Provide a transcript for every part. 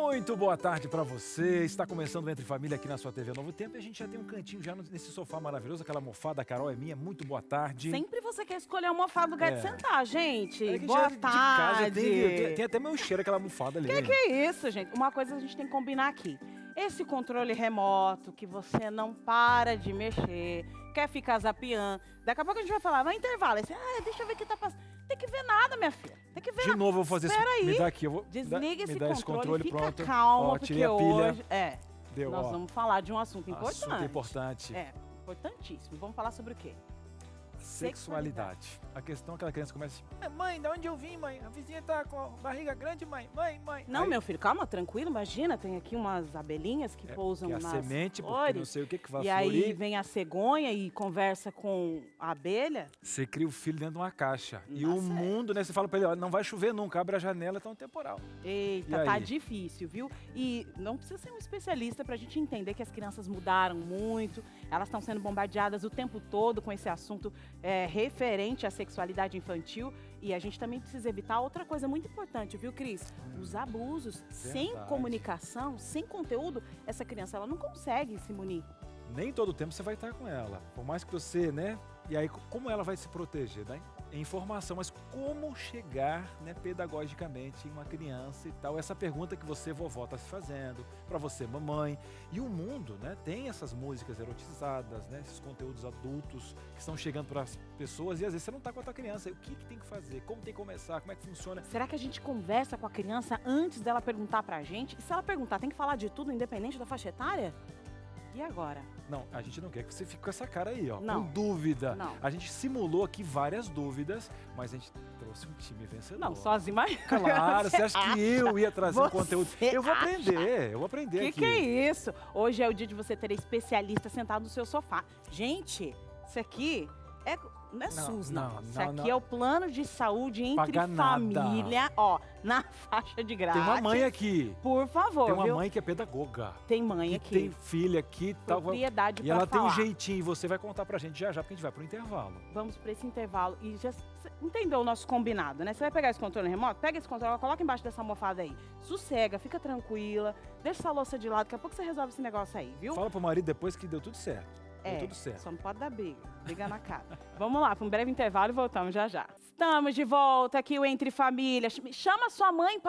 Muito boa tarde para você. Está começando o Entre Família aqui na sua TV Novo Tempo e a gente já tem um cantinho já nesse sofá maravilhoso, aquela almofada. A Carol é minha. Muito boa tarde. Sempre você quer escolher a almofada do lugar de sentar, gente. É que Boa já de tarde. casa tem até meu cheiro aquela almofada ali. Que é isso, gente? Uma coisa a gente tem que combinar aqui. Esse controle remoto que você não para de mexer, quer ficar zapeando. Daqui a pouco a gente vai falar, vai intervalo. Aí você, deixa eu ver o que tá passando. Tem que ver nada, minha filha. Tem que ver De nada. novo eu vou fazer Espera isso. aí. Me dá aqui, eu vou Desliga me esse dá controle, fica pronto. calma, Ó, porque tirei a pilha. hoje... Deu, nós vamos falar de um assunto importante. Assunto importante. Importantíssimo. Vamos falar sobre o quê? Sexualidade. A questão é que aquela criança começa assim, mãe, de onde eu vim, mãe? A vizinha tá com a barriga grande, mãe. Não, Aí, meu filho, calma, tranquilo, imagina, tem aqui umas abelhinhas que pousam que a nas semente, porque flores, não sei o que vai e florir. aí vem a cegonha e conversa com a abelha. Você cria o filho dentro de uma caixa. Não E dá o certo. mundo, né? Você fala pra ele, ó, não vai chover nunca, abre a janela, tá um temporal. Eita, E tá aí? difícil, viu? E não precisa ser um especialista pra gente entender que as crianças mudaram muito, elas estão sendo bombardeadas o tempo todo com esse assunto referente à sexualidade infantil. E a gente também precisa evitar outra coisa muito importante, viu, Cris? Os abusos. Sem comunicação, sem conteúdo, essa criança ela não consegue se munir. Nem todo tempo você vai estar com ela. Por mais que você, né? E aí, como ela vai se proteger? Né? Informação, mas como chegar, né, pedagogicamente em uma criança e tal? Essa pergunta que você, vovó, está se fazendo, para você, mamãe. E o mundo, né, tem essas músicas erotizadas, né, esses conteúdos adultos que estão chegando para as pessoas e às vezes você não está com a tua criança. O que tem que fazer? Como tem que começar? Como é que funciona? Será que a gente conversa com a criança antes dela perguntar pra gente? E se ela perguntar, tem que falar de tudo, independente da faixa etária? E agora? Não, a gente não quer que você fique com essa cara aí, ó, Não. com dúvida. Não. A gente simulou aqui várias dúvidas, mas a gente trouxe um time vencedor. Não, sozinho, mas... Claro, você acha que eu ia trazer um conteúdo? Eu vou acha? aprender aqui. Que é isso? Hoje é o dia de você ter especialista sentado no seu sofá. Gente, isso aqui não é SUS, não. Isso aqui é o plano de saúde entre Paga nada. família, ó, na faixa de grátis. Tem uma mãe aqui. Por favor, Tem uma viu? mãe que é pedagoga. Tem mãe Que aqui. tem filha aqui e tal. Propriedade E pra ela tem um falar. jeitinho. E você vai contar pra gente já, porque a gente vai pro intervalo. Vamos para esse intervalo e já entendeu o nosso combinado, né? Você vai pegar esse controle remoto, pega esse controle, coloca embaixo dessa almofada aí. Sossega, fica tranquila, deixa essa louça de lado, daqui a pouco você resolve esse negócio aí, viu? Fala pro marido depois que deu tudo certo. Deu tudo certo. Só não pode dar briga na cara. Vamos lá, para um breve intervalo e voltamos já já. Estamos de volta aqui, o Entre Família. Chama sua mãe,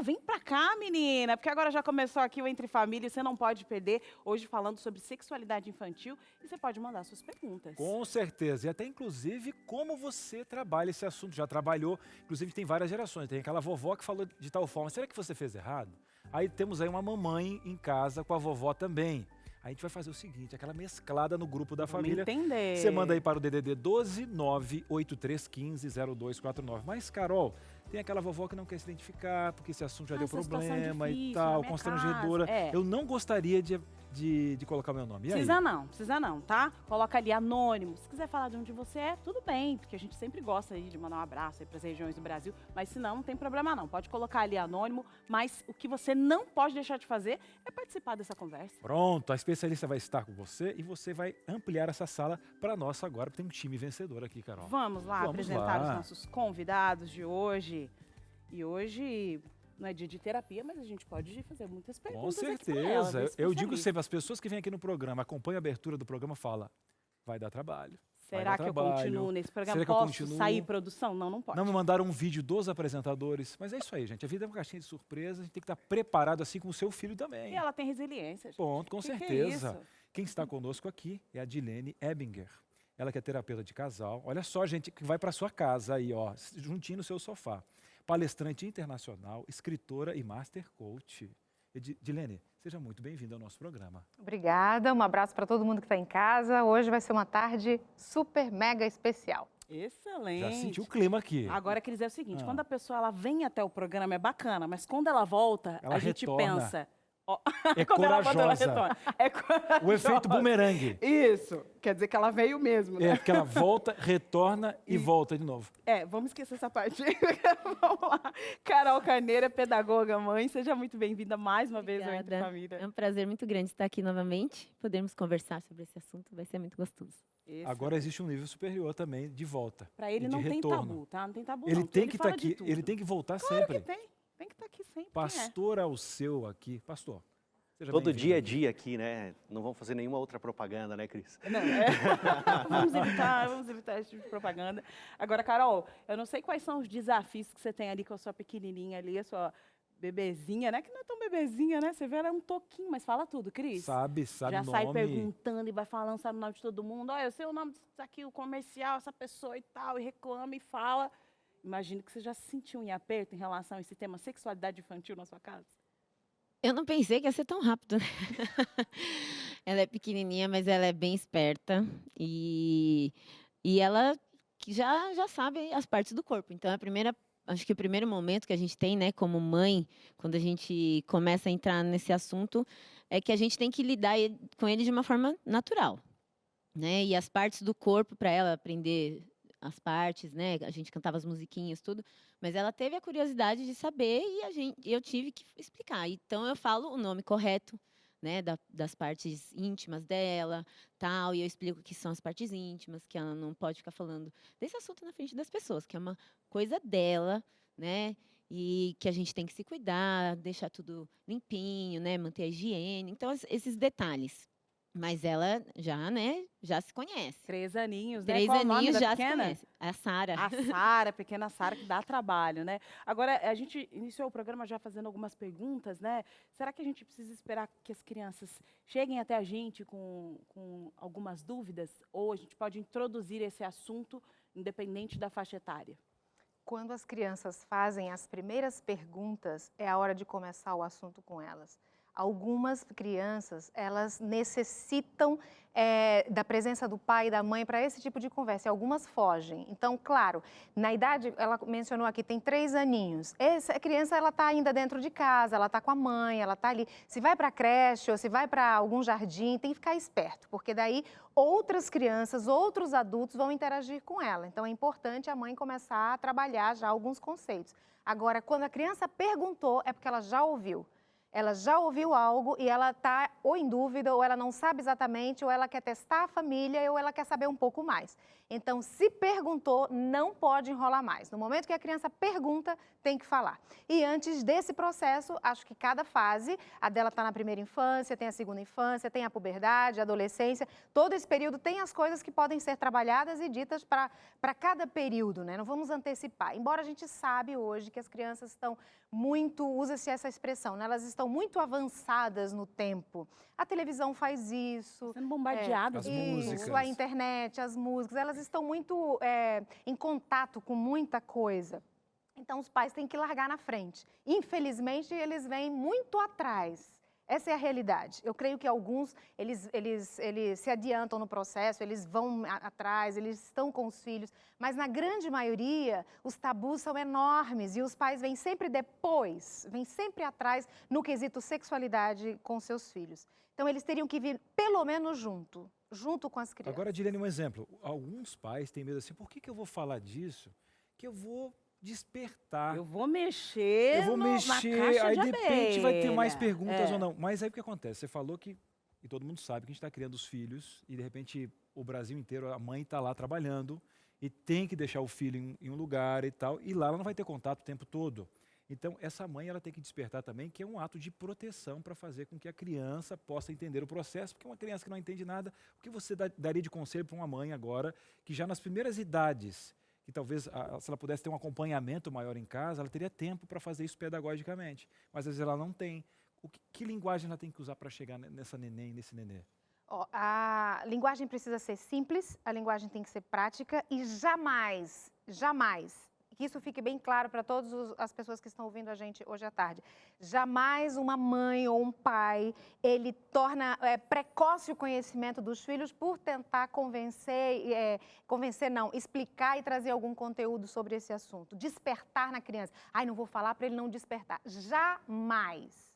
vem pra cá, menina, porque agora já começou aqui o Entre Família e você não pode perder. Hoje falando sobre sexualidade infantil e você pode mandar suas perguntas. Com certeza. E até, inclusive, como você trabalha esse assunto. Já trabalhou, inclusive tem várias gerações. Tem aquela vovó que falou de tal forma. Será que você fez errado? Aí temos aí uma mamãe em casa com a vovó também. Aí a gente vai fazer o seguinte, aquela mesclada no grupo da família. Entender. Você manda aí para o DDD 12 98315 0249. Mas, Carol, tem aquela vovó que não quer se identificar, porque esse assunto já deu Essa situação problema difícil, e na tal, minha constrangedora. casa. Eu não gostaria de colocar meu nome. E aí? Precisa não, tá? Coloca ali anônimo. Se quiser falar de onde você é, tudo bem, porque a gente sempre gosta aí de mandar um abraço aí para as regiões do Brasil, mas se não tem problema não. Pode colocar ali anônimo, mas o que você não pode deixar de fazer é participar dessa conversa. Pronto, a especialista vai estar com você e você vai ampliar essa sala para nós agora, porque tem um time vencedor aqui, Carol. Vamos lá apresentar os nossos convidados de hoje. E hoje não é dia de terapia, mas a gente pode fazer muitas Com perguntas aqui certeza. pra ela, ver Eu digo especialista. sempre, as pessoas que vêm aqui no programa, acompanham a abertura do programa, falam, vai dar trabalho. Será que eu continuo nesse programa? Será que eu Posso continuo? sair produção? Não, não pode. Não me mandaram um vídeo dos apresentadores, mas é isso aí, gente. A vida é uma caixinha de surpresa, a gente tem que estar preparado assim com o seu filho também. E ela tem resiliência, gente. Ponto, com Que é certeza. isso? Quem está conosco aqui é a Dilene Ebinger. Ela que é terapeuta de casal. Olha só, gente, que vai para sua casa aí, ó, juntinho no seu sofá. Palestrante internacional, escritora e master coach. Dilene, seja muito bem-vinda ao nosso programa. Obrigada, um abraço para todo mundo que está em casa. Hoje vai ser uma tarde super mega especial. Excelente. Já senti o clima aqui. Agora, Cris, é o seguinte, quando a pessoa ela vem até o programa é bacana, mas quando ela volta, Ela a gente retorna. pensa... Ó, É quando ela volta, ela corajosa. retorna. É corajosa. O efeito bumerangue. Isso, quer dizer que ela veio mesmo, né? É, porque ela volta, retorna e volta de novo. Vamos esquecer essa parte. Vamos lá. Carol Carneiro, pedagoga, mãe, seja muito bem-vinda mais uma vez ao Entre Família. É um prazer muito grande estar aqui novamente, podermos conversar sobre esse assunto, vai ser muito gostoso. Agora existe um nível superior também de volta. Para ele e de não tem retorno. tabu, tá? Não tem tabu Ele não. tem que estar fala de aqui, tudo. ele tem que voltar Claro sempre. que tem que estar aqui. aqui sempre. Pastor Alceu aqui. Pastor, seja Todo bem-vindo dia é aqui. dia aqui, né? Não vamos fazer nenhuma outra propaganda, né, Cris? Não, vamos evitar esse tipo de propaganda. Agora, Carol, eu não sei quais são os desafios que você tem ali com a sua pequenininha ali, a sua bebezinha, né? Que não é tão bebezinha, né? Você vê ela é um toquinho, mas fala tudo, Cris. Sabe Já o sai nome. perguntando e vai falando, sabe o nome de todo mundo. Olha, eu sei o nome disso aqui, o comercial, essa pessoa e tal, e reclama e fala. Imagino que você já se sentiu em aperto em relação a esse tema sexualidade infantil na sua casa. Eu não pensei que ia ser tão rápido, né? Ela é pequenininha, mas ela é bem esperta e ela que já sabe as partes do corpo. Então, acho que o primeiro momento que a gente tem, né, como mãe, quando a gente começa a entrar nesse assunto, é que a gente tem que lidar com ele de uma forma natural, né? E as partes do corpo para ela aprender as partes, né? A gente cantava as musiquinhas, tudo, mas ela teve a curiosidade de saber e eu tive que explicar. Então eu falo o nome correto, né, das partes íntimas dela, tal, e eu explico o que são as partes íntimas, que ela não pode ficar falando desse assunto na frente das pessoas, que é uma coisa dela, né? E que a gente tem que se cuidar, deixar tudo limpinho, né, manter a higiene. Então esses detalhes. Mas ela já, né, já se conhece. 3 aninhos, né? 3 Qual o nome aninhos da já se pequena? conhece. A Sara. A Sara, a pequena Sara, que dá trabalho, né? Agora, a gente iniciou o programa já fazendo algumas perguntas, né? Será que a gente precisa esperar que as crianças cheguem até a gente com algumas dúvidas? Ou a gente pode introduzir esse assunto independente da faixa etária? Quando as crianças fazem as primeiras perguntas, é a hora de começar o assunto com elas. Algumas crianças, elas necessitam da presença do pai e da mãe para esse tipo de conversa, e algumas fogem. Então, claro, na idade, ela mencionou aqui, tem 3 aninhos. Essa criança, ela está ainda dentro de casa, ela está com a mãe, ela está ali. Se vai para a creche ou se vai para algum jardim, tem que ficar esperto, porque daí outras crianças, outros adultos vão interagir com ela. Então, é importante a mãe começar a trabalhar já alguns conceitos. Agora, quando a criança perguntou, é porque ela já ouviu. Ela já ouviu algo e ela está ou em dúvida, ou ela não sabe exatamente, ou ela quer testar a família, ou ela quer saber um pouco mais. Então, se perguntou, não pode enrolar mais. No momento que a criança pergunta, tem que falar. E antes desse processo, acho que cada fase, a dela está na primeira infância, tem a segunda infância, tem a puberdade, a adolescência, todo esse período tem as coisas que podem ser trabalhadas e ditas para cada período, né? Não vamos antecipar. Embora a gente sabe hoje que as crianças estão muito, usa-se essa expressão, né? Elas estão muito avançadas no tempo. A televisão faz isso. Sendo bombardeadas. As músicas. Isso, a internet, as músicas, elas estão muito em contato com muita coisa. Então, os pais têm que largar na frente. Infelizmente, eles vêm muito atrás. Essa é a realidade. Eu creio que alguns, eles se adiantam no processo, eles vão atrás, eles estão com os filhos, mas na grande maioria, os tabus são enormes e os pais vêm sempre depois, vêm sempre atrás no quesito sexualidade com seus filhos. Então, eles teriam que vir pelo menos junto com as crianças. Agora, Dilene, um exemplo. Alguns pais têm medo assim, por que eu vou falar disso? Que eu vou despertar. Eu vou mexer, na caixa aí de de repente vai ter mais abelha. perguntas ou não. Mas aí o que acontece? Você falou que, e todo mundo sabe que a gente está criando os filhos, e de repente o Brasil inteiro, a mãe está lá trabalhando, e tem que deixar o filho em um lugar e tal, e lá ela não vai ter contato o tempo todo. Então, essa mãe ela tem que despertar também, que é um ato de proteção para fazer com que a criança possa entender o processo, porque uma criança que não entende nada, o que você daria de conselho para uma mãe agora, que já nas primeiras idades, que talvez, se ela pudesse ter um acompanhamento maior em casa, ela teria tempo para fazer isso pedagogicamente. Mas às vezes ela não tem. Que linguagem ela tem que usar para chegar nessa neném, nesse nenê? A linguagem precisa ser simples, a linguagem tem que ser prática e jamais, que isso fique bem claro para todas as pessoas que estão ouvindo a gente hoje à tarde. Jamais uma mãe ou um pai, ele torna precoce o conhecimento dos filhos por tentar explicar e trazer algum conteúdo sobre esse assunto. Despertar na criança. Ai, não vou falar para ele não despertar. Jamais.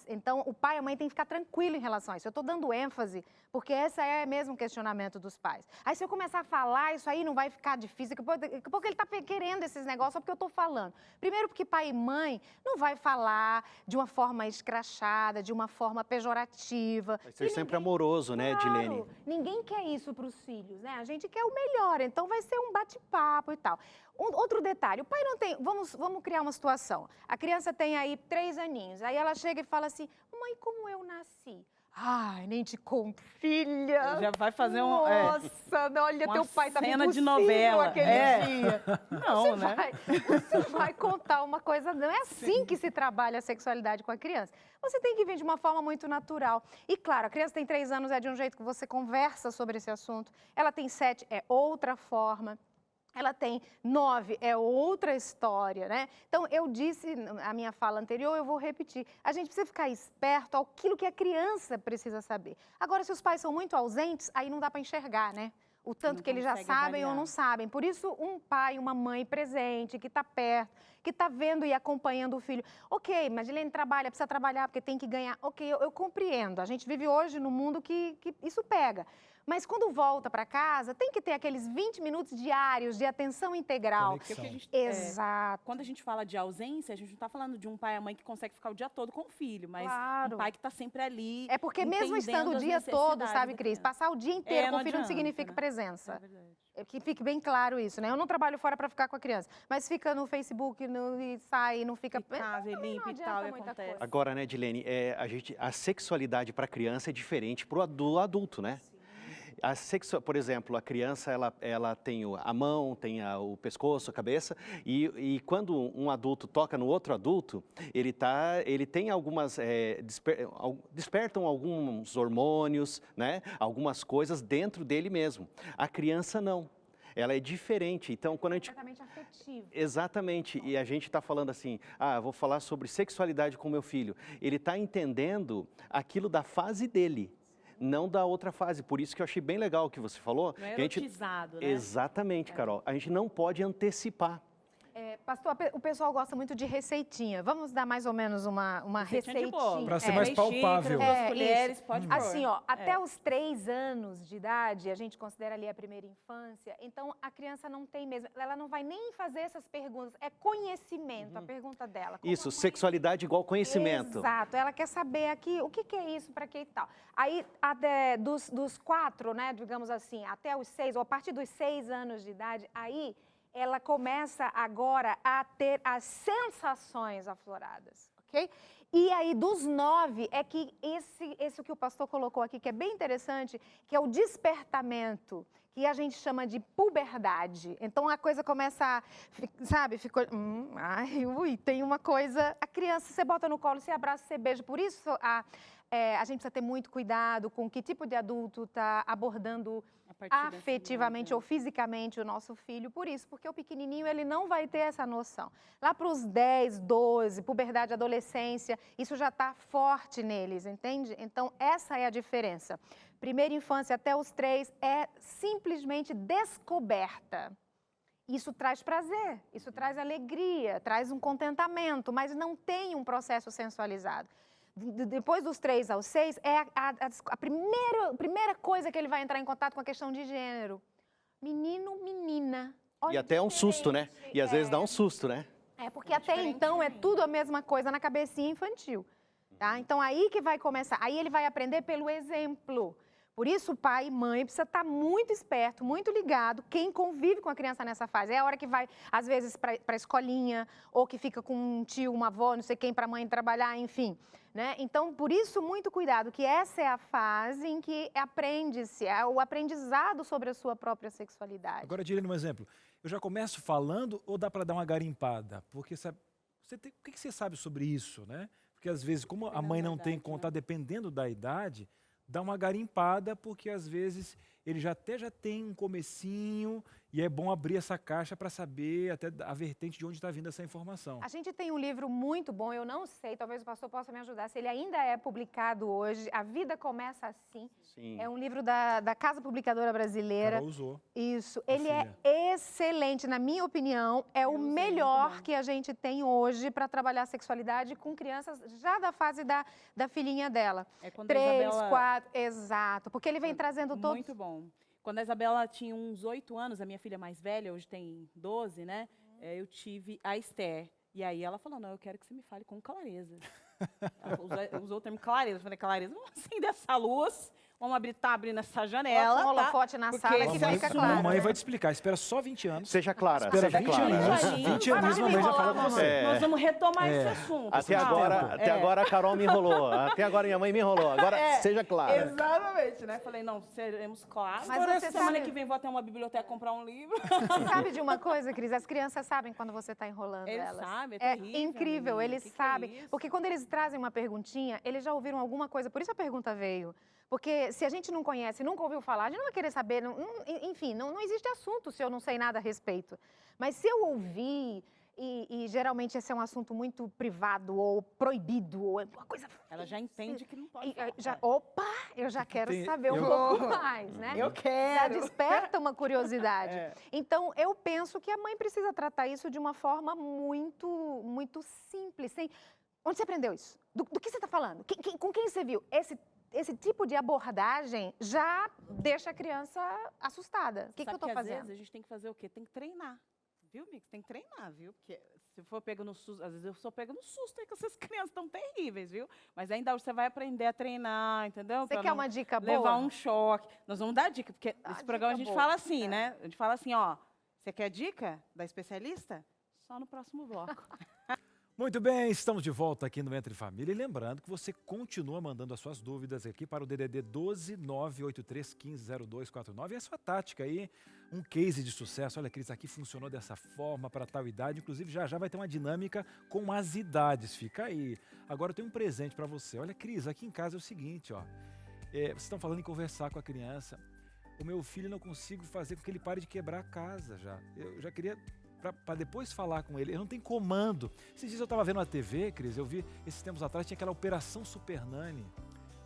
Então, o pai e a mãe têm que ficar tranquilo em relação a isso. Eu estou dando ênfase, porque esse é mesmo um questionamento dos pais. Aí, se eu começar a falar, isso aí não vai ficar difícil, porque ele está querendo esses negócios só porque eu estou falando. Primeiro, porque pai e mãe não vai falar de uma forma escrachada, de uma forma pejorativa. Vai ser sempre amoroso, né, Dilene? Ninguém quer isso para os filhos, né? A gente quer o melhor, então vai ser um bate-papo e tal. Outro detalhe, o pai não tem... Vamos criar uma situação. A criança tem aí 3 aninhos, aí ela chega e fala assim, mãe, como eu nasci? Ai, nem te conto, filha. Já vai fazer Nossa, olha, uma teu pai tá cena de impossível novela. aquele dia. Não, né? Você vai contar uma coisa, não é assim que se trabalha a sexualidade com a criança. Você tem que vir de uma forma muito natural. E claro, a criança tem 3 anos, é de um jeito que você conversa sobre esse assunto. Ela tem 7, é outra forma. Ela tem 9, é outra história, né? Então, eu disse a minha fala anterior, eu vou repetir. A gente precisa ficar esperto àquilo que a criança precisa saber. Agora, se os pais são muito ausentes, aí não dá para enxergar, né? O tanto Não que eles já consegue sabem ou avaliar. não sabem. Por isso, um pai, uma mãe presente, que está perto, que está vendo e acompanhando o filho. Ok, mas Gilene trabalha, precisa trabalhar porque tem que ganhar. Ok, eu compreendo. A gente vive hoje num mundo que isso pega. Mas quando volta para casa, tem que ter aqueles 20 minutos diários de atenção integral. Conexão. Porque o que a gente, Exato. quando a gente fala de ausência, a gente não está falando de um pai e a mãe que consegue ficar o dia todo com o filho, mas Claro. um pai que está sempre ali. É porque mesmo estando o entendendo dia as todo, necessidades sabe, da Cris? criança. Passar o dia inteiro com não o filho não adianta, significa né? presença. É verdade. Que fique bem claro isso, né? Eu não trabalho fora para ficar com a criança, mas fica no Facebook e sai, não fica... Ficar, ver Também não limpo e adianta tal, e muita acontece. coisa. Agora, né, Dilene, a sexualidade para a criança é diferente para o adulto, né? Por exemplo, a criança ela tem a mão, tem o pescoço, a cabeça, e quando um adulto toca no outro adulto, ele tem algumas despertam alguns hormônios, né? Algumas coisas dentro dele mesmo. A criança não. Ela é diferente. Então, quando a gente Completamente afetivo. Exatamente, e a gente está falando assim, vou falar sobre sexualidade com meu filho. Ele está entendendo aquilo da fase dele, não da outra fase. Por isso que eu achei bem legal o que você falou. Não é que a gente... erotizado, né? Exatamente, Carol. A gente não pode antecipar. Pastor, o pessoal gosta muito de receitinha. Vamos dar mais ou menos uma Receitinha de receitinha. bolo. Pra ser mais Três palpável. xícaras, 2 É, colheres, isso. pode pôr. Assim, ó, até os 3 anos de idade, a gente considera ali a primeira infância, então a criança não tem mesmo, ela não vai nem fazer essas perguntas, é conhecimento, a pergunta dela. Como Isso, a mãe- sexualidade igual conhecimento. Exato, ela quer saber aqui o que é isso, para que e tal. Aí, dos 4, né, digamos assim, até os 6, ou a partir dos 6 anos de idade, aí ela começa agora a ter as sensações afloradas, ok? E aí, dos 9, é que esse que o pastor colocou aqui, que é bem interessante, que é o despertamento, que a gente chama de puberdade. Então, a coisa começa a, sabe, ficou... tem uma coisa... A criança, você bota no colo, você abraça, você beija. Por isso, a gente precisa ter muito cuidado com que tipo de adulto está abordando A partir dessa afetivamente idade, ou fisicamente o nosso filho. Por isso, porque o pequenininho, ele não vai ter essa noção. Lá para os 10, 12, puberdade, adolescência, isso já está forte neles, entende? Então, essa é a diferença. Primeira infância até os 3 é simplesmente descoberta. Isso traz prazer, isso traz alegria, traz um contentamento, mas não tem um processo sensualizado. Depois dos 3 aos 6, é a primeira coisa que ele vai entrar em contato com a questão de gênero. Menino, menina. Olha E até um susto, né? E às vezes dá um susto, né? porque até então é tudo a mesma coisa na cabecinha infantil. Tá? Então, aí que vai começar. Aí ele vai aprender pelo exemplo. Por isso, o pai e mãe precisa estar muito esperto, muito ligado, quem convive com a criança nessa fase. É a hora que vai, às vezes, para a escolinha, ou que fica com um tio, uma avó, não sei quem, para a mãe trabalhar, enfim. Né? Então, por isso, muito cuidado, que essa é a fase em que aprende-se, é o aprendizado sobre a sua própria sexualidade. Agora, Dilene, um exemplo. Eu já começo falando ou dá para dar uma garimpada? Porque sabe, o que você sabe sobre isso, né? Porque às vezes, como a mãe não tem idade, contato, né? dependendo da idade, dá uma garimpada, porque às vezes ele já tem um comecinho e é bom abrir essa caixa para saber até a vertente de onde está vindo essa informação. A gente tem um livro muito bom, eu não sei, talvez o pastor possa me ajudar, se ele ainda é publicado hoje, A Vida Começa Assim. Sim. É um livro da Casa Publicadora Brasileira. Carol usou. Isso, A ele filha. é excelente, na minha opinião, é o usei, muito melhor bom. que a gente tem hoje para trabalhar a sexualidade com crianças já da fase da filhinha dela. É quando a 3, Isabela... 4, exato, porque ele vem trazendo todos... Muito bom. Quando a Isabela tinha uns 8 anos, a minha filha mais velha, hoje tem 12, né? Eu tive a Esther. E aí ela falou, não, eu quero que você me fale com clareza. Ela usou o termo clareza. Eu falei, clareza, vamos acender essa luz, tá abrindo essa Coloca janela, um holofote na Porque sala esse que vai fica ser claro. Mamãe vai te explicar, espera só 20 anos. Seja clara, Espera seja 20 clara. aninhos, 20 aninhos, Para mamãe de já me fala enrolar, com você. Nós vamos retomar esse assunto. Até sabe? agora a Carol me enrolou. Até agora minha mãe me enrolou. Agora seja clara. Exatamente, né? Falei, não, seremos claros. Mas Agora, você semana sabe- que vem vou até uma biblioteca comprar um livro. Sabe de uma coisa, Cris? As crianças sabem quando você está enrolando Eles elas. sabem, é terrível, incrível, menina. eles Que é sabem. isso? Porque quando eles trazem uma perguntinha, eles já ouviram alguma coisa, por isso a pergunta veio. Porque se a gente não conhece, nunca ouviu falar, a gente não vai querer saber, enfim, não existe assunto se eu não sei nada a respeito. Mas se eu ouvir, e geralmente esse é um assunto muito privado ou proibido, ou uma coisa... Ela já entende que não pode Opa, eu já quero saber um pouco mais, né? Eu quero. Já desperta uma curiosidade. Então, eu penso que a mãe precisa tratar isso de uma forma muito simples. Onde você aprendeu isso? Do que você está falando? Com quem você viu? Esse tipo de abordagem já deixa a criança assustada. O que eu estou Às fazendo? vezes a gente tem que fazer o quê? Tem que treinar. Viu, Mix? Tem que treinar, viu? Porque se for pego no susto, às vezes eu sou pego no susto aí que essas crianças estão terríveis, viu? Mas ainda você vai aprender a treinar, entendeu? Você Pra quer não uma dica levar boa? um choque. Nós vamos dar dica, porque Dá esse uma programa a dica gente boa. fala assim, né? A gente fala assim, ó, você quer dica da especialista? Só no próximo bloco. Muito bem, estamos de volta aqui no Entre Família. E lembrando que você continua mandando as suas dúvidas aqui para o DDD 12 983 15 0249. E a sua tática aí, um case de sucesso. Olha, Cris, aqui funcionou dessa forma para tal idade. Inclusive, já vai ter uma dinâmica com as idades. Fica aí. Agora eu tenho um presente para você. Olha, Cris, aqui em casa é o seguinte, ó. Vocês estão falando em conversar com a criança. O meu filho não consigo fazer com que ele pare de quebrar a casa já. Eu já queria... para depois falar com ele, ele não tem comando. Esses dias eu estava vendo na TV, Cris, eu vi, esses tempos atrás, tinha aquela Operação Super Nani.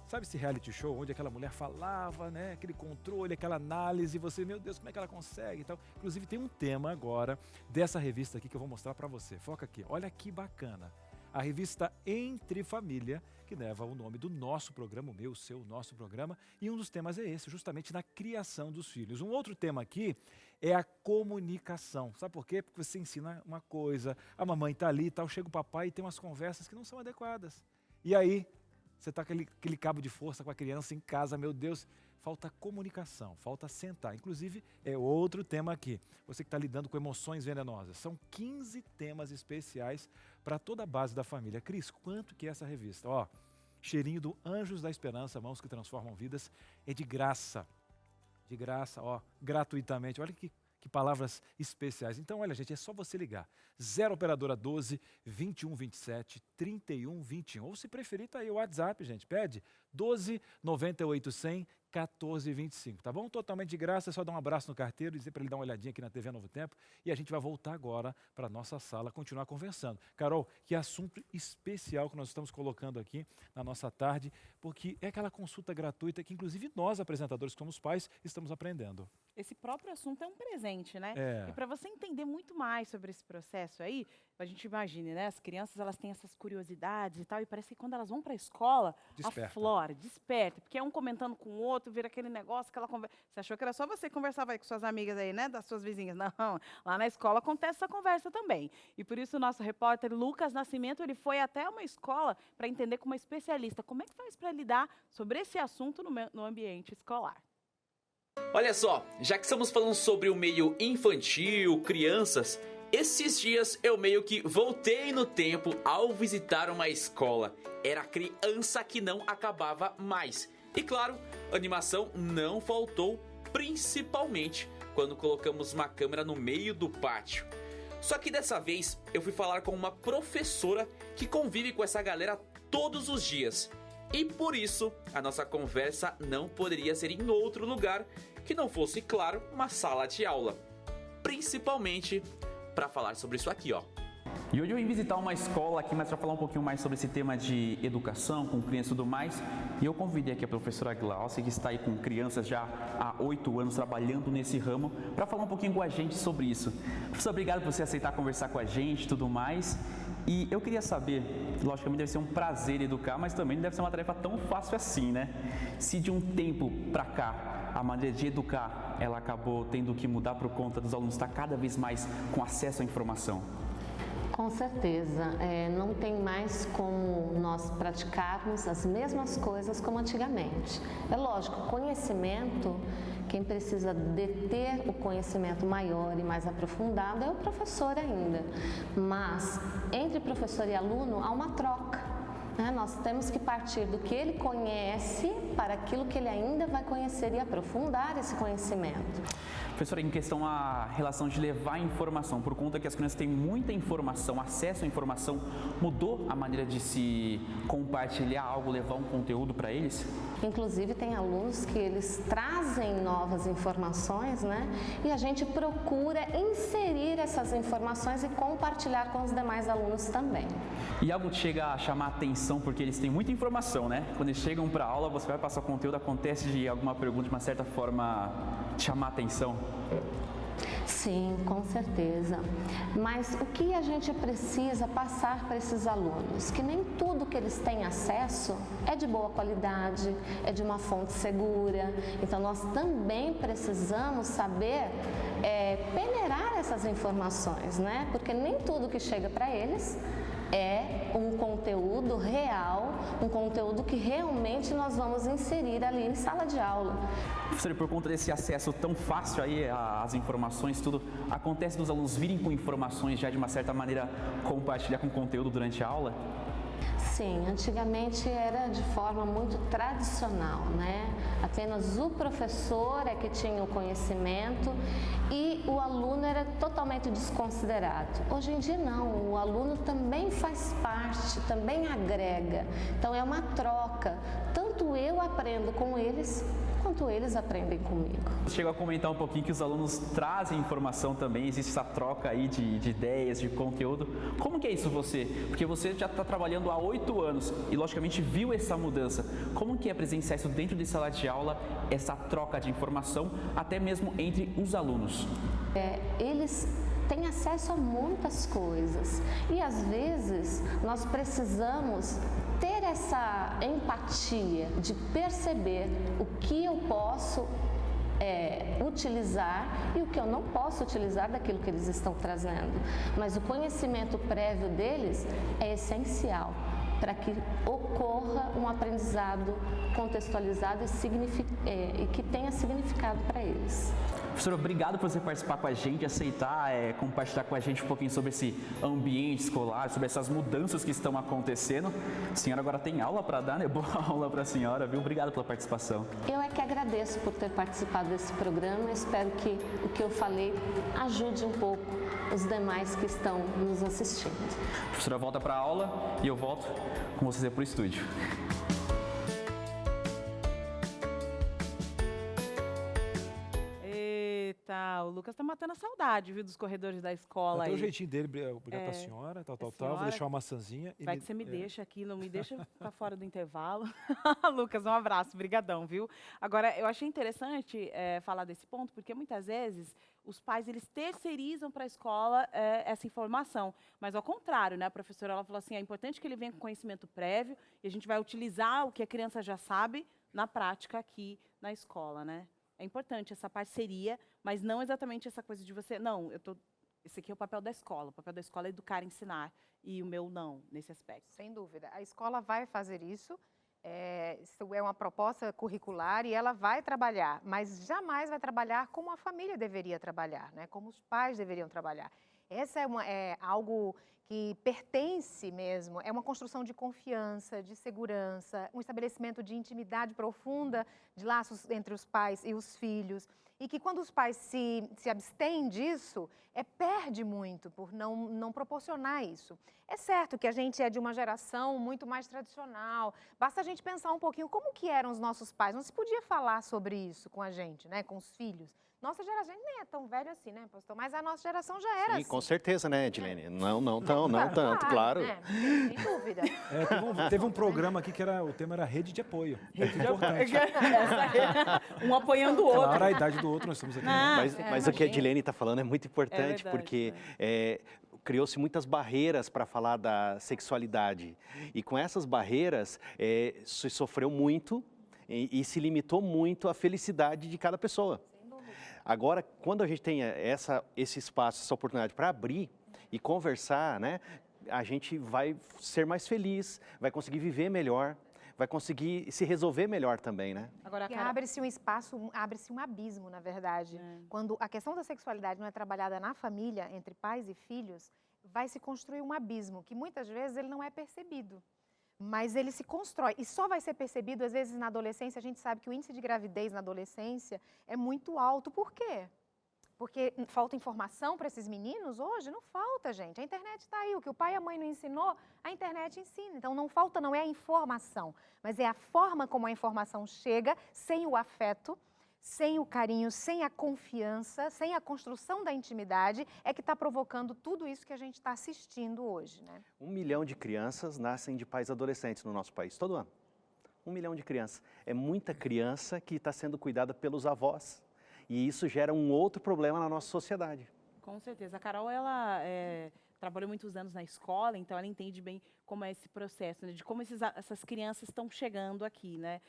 Sabe esse reality show onde aquela mulher falava, né, aquele controle, aquela análise, você, meu Deus, como é que ela consegue e tal. Inclusive tem um tema agora dessa revista aqui que eu vou mostrar para você. Foca aqui, olha que bacana. A revista Entre Família, que leva o nome do nosso programa, o meu, o seu, o nosso programa, e um dos temas é esse, justamente na criação dos filhos. Um outro tema aqui é a comunicação. Sabe por quê? Porque você ensina uma coisa, a mamãe está ali e tal, chega o papai e tem umas conversas que não são adequadas. E aí, você está com aquele cabo de força com a criança em casa, meu Deus, falta comunicação, falta sentar. Inclusive, é outro tema aqui. Você que está lidando com emoções venenosas. São 15 temas especiais para toda a base da família. Cris, quanto que é essa revista? Ó, cheirinho do Anjos da Esperança, mãos que transformam vidas, é de graça. De graça, ó, gratuitamente. Olha que palavras especiais. Então, olha, gente, é só você ligar. 0 operadora 12 21 27 31 21. Ou se preferir, tá aí o WhatsApp, gente. Pede 12 98 100 14 25, tá bom? Totalmente de graça, é só dar um abraço no carteiro, dizer para ele dar uma olhadinha aqui na TV Novo Tempo e a gente vai voltar agora para nossa sala, continuar conversando. Carol, que assunto especial que nós estamos colocando aqui na nossa tarde, porque é aquela consulta gratuita que inclusive nós, apresentadores que somos pais, estamos aprendendo. Esse próprio assunto é um presente, né? É. E para você entender muito mais sobre esse processo aí, a gente imagine, né? As crianças, elas têm essas curiosidades e tal, e parece que quando elas vão para a escola, Desperta. aflora, desperta, porque é um comentando com o outro, vira aquele negócio, aquela conversa. Você achou que era só você que conversava aí com suas amigas aí, né? Das suas vizinhas. Não, lá na escola acontece essa conversa também. E por isso o nosso repórter Lucas Nascimento, ele foi até uma escola para entender com uma especialista como é que faz para lidar sobre esse assunto no ambiente escolar. Olha só, já que estamos falando sobre o meio infantil, crianças, esses dias eu meio que voltei no tempo ao visitar uma escola. Era criança que não acabava mais. E claro, animação não faltou, principalmente quando colocamos uma câmera no meio do pátio. Só que dessa vez eu fui falar com uma professora que convive com essa galera todos os dias. E por isso, a nossa conversa não poderia ser em outro lugar que não fosse, claro, uma sala de aula. Principalmente para falar sobre isso aqui, ó. E hoje eu vim visitar uma escola aqui, mas para falar um pouquinho mais sobre esse tema de educação com crianças e tudo mais. E eu convidei aqui a professora Glaucia, que está aí com crianças já há 8 anos trabalhando nesse ramo, para falar um pouquinho com a gente sobre isso. Professora, obrigado por você aceitar conversar com a gente e tudo mais. E eu queria saber, logicamente deve ser um prazer educar, mas também não deve ser uma tarefa tão fácil assim, né? Se de um tempo para cá a maneira de educar, ela acabou tendo que mudar por conta dos alunos estar cada vez mais com acesso à informação. Com certeza, não tem mais como nós praticarmos as mesmas coisas como antigamente. É lógico, conhecimento, quem precisa deter o conhecimento maior e mais aprofundado é o professor ainda. Mas entre professor e aluno há uma troca. Nós temos que partir do que ele conhece para aquilo que ele ainda vai conhecer e aprofundar esse conhecimento. Professora, em questão a relação de levar informação, por conta que as crianças têm muita informação, acesso à informação, mudou a maneira de se compartilhar algo, levar um conteúdo para eles? Inclusive tem alunos que eles trazem novas informações, né? E a gente procura inserir essas informações e compartilhar com os demais alunos também. E algo que chega a chamar a atenção, porque eles têm muita informação, né? Quando eles chegam para a aula, você vai passar o conteúdo, acontece de alguma pergunta de uma certa forma chamar a atenção? Sim, com certeza. Mas o que a gente precisa passar para esses alunos? Que nem tudo que eles têm acesso é de boa qualidade, é de uma fonte segura. Então, nós também precisamos saber peneirar essas informações, né? Porque nem tudo que chega para eles é um conteúdo real, um conteúdo que realmente nós vamos inserir ali em sala de aula. Professor, por conta desse acesso tão fácil aí às informações, tudo, acontece dos alunos virem com informações já de uma certa maneira compartilhar com conteúdo durante a aula? Sim, antigamente era de forma muito tradicional, né? Apenas o professor é que tinha o conhecimento e o aluno era totalmente desconsiderado. Hoje em dia não, o aluno também faz parte, também agrega. Então é uma troca, tanto eu aprendo com eles, quanto eles aprendem comigo. Você chegou a comentar um pouquinho que os alunos trazem informação também, existe essa troca aí de ideias, de conteúdo. Como que é isso você? Porque você já está trabalhando há 8 anos e logicamente viu essa mudança. Como que é presenciar isso dentro de sala de aula, essa troca de informação, até mesmo entre os alunos? Eles têm acesso a muitas coisas e às vezes nós precisamos ter essa empatia de perceber o que eu posso utilizar e o que eu não posso utilizar daquilo que eles estão trazendo. Mas o conhecimento prévio deles é essencial para que ocorra um aprendizado contextualizado e que tenha significado para eles. Professora, obrigado por você participar com a gente, aceitar, compartilhar com a gente um pouquinho sobre esse ambiente escolar, sobre essas mudanças que estão acontecendo. A senhora agora tem aula para dar, né? Boa aula para a senhora, viu? Obrigado pela participação. Eu é que agradeço por ter participado desse programa. Espero que o que eu falei ajude um pouco os demais que estão nos assistindo. A professora volta para a aula e eu volto com vocês para o estúdio. O Lucas tá matando a saudade, viu, dos corredores da escola. Até o jeitinho dele, obrigado pra senhora, tal. Vou deixar uma maçãzinha. Vai que você me deixa aqui, não me deixa pra fora do intervalo. Lucas, um abraço, brigadão, viu? Agora, eu achei interessante falar desse ponto, porque muitas vezes os pais, eles terceirizam para a escola essa informação. Mas ao contrário, né, a professora ela falou assim, é importante que ele venha com conhecimento prévio e a gente vai utilizar o que a criança já sabe na prática aqui na escola, né? É importante essa parceria, mas não exatamente essa coisa de você... Não, esse aqui é o papel da escola. O papel da escola é educar e ensinar. E o meu não, nesse aspecto. Sem dúvida. A escola vai fazer isso. Isso é uma proposta curricular e ela vai trabalhar. Mas jamais vai trabalhar como a família deveria trabalhar, né? Como os pais deveriam trabalhar. Essa é algo que pertence mesmo, é uma construção de confiança, de segurança, um estabelecimento de intimidade profunda, de laços entre os pais e os filhos. E que quando os pais se abstêm disso, perde muito por não proporcionar isso. É certo que a gente é de uma geração muito mais tradicional, basta a gente pensar um pouquinho como que eram os nossos pais, não se podia falar sobre isso com a gente, né, com os filhos. Nossa geração nem é tão velho assim, né, pastor? Mas a nossa geração já era assim. Com certeza, né, Edilene? Não tanto, claro. Né? Sem dúvida. Teve um programa aqui que o tema era rede de apoio. Rede de apoio. Um apoiando o outro. Claro, a idade do outro, nós estamos aqui. Mas o que a Edilene está falando é muito importante, porque criou-se muitas barreiras para falar da sexualidade. E com essas barreiras, se sofreu muito e se limitou muito a felicidade de cada pessoa. Agora, quando a gente tem esse espaço, essa oportunidade para abrir e conversar, né, a gente vai ser mais feliz, vai conseguir viver melhor, vai conseguir se resolver melhor também, né? Agora, E abre-se um espaço, abre-se um abismo, na verdade. Quando a questão da sexualidade não é trabalhada na família, entre pais e filhos, vai se construir um abismo, que muitas vezes ele não é percebido. Mas ele se constrói e só vai ser percebido, às vezes, na adolescência. A gente sabe que o índice de gravidez na adolescência é muito alto. Por quê? Porque falta informação para esses meninos hoje? Não falta, gente. A internet está aí. O que o pai e a mãe não ensinou, a internet ensina. Então, não falta, não é a informação, mas é a forma como a informação chega, sem o afeto, sem o carinho, sem a confiança, sem a construção da intimidade, é que está provocando tudo isso que a gente está assistindo hoje, né? 1 milhão de crianças nascem de pais adolescentes no nosso país, todo ano. 1 milhão de crianças. É muita criança que está sendo cuidada pelos avós. E isso gera um outro problema na nossa sociedade. Com certeza. A Carol, ela trabalhou muitos anos na escola, então ela entende bem como é esse processo, né, de como essas crianças estão chegando aqui, né,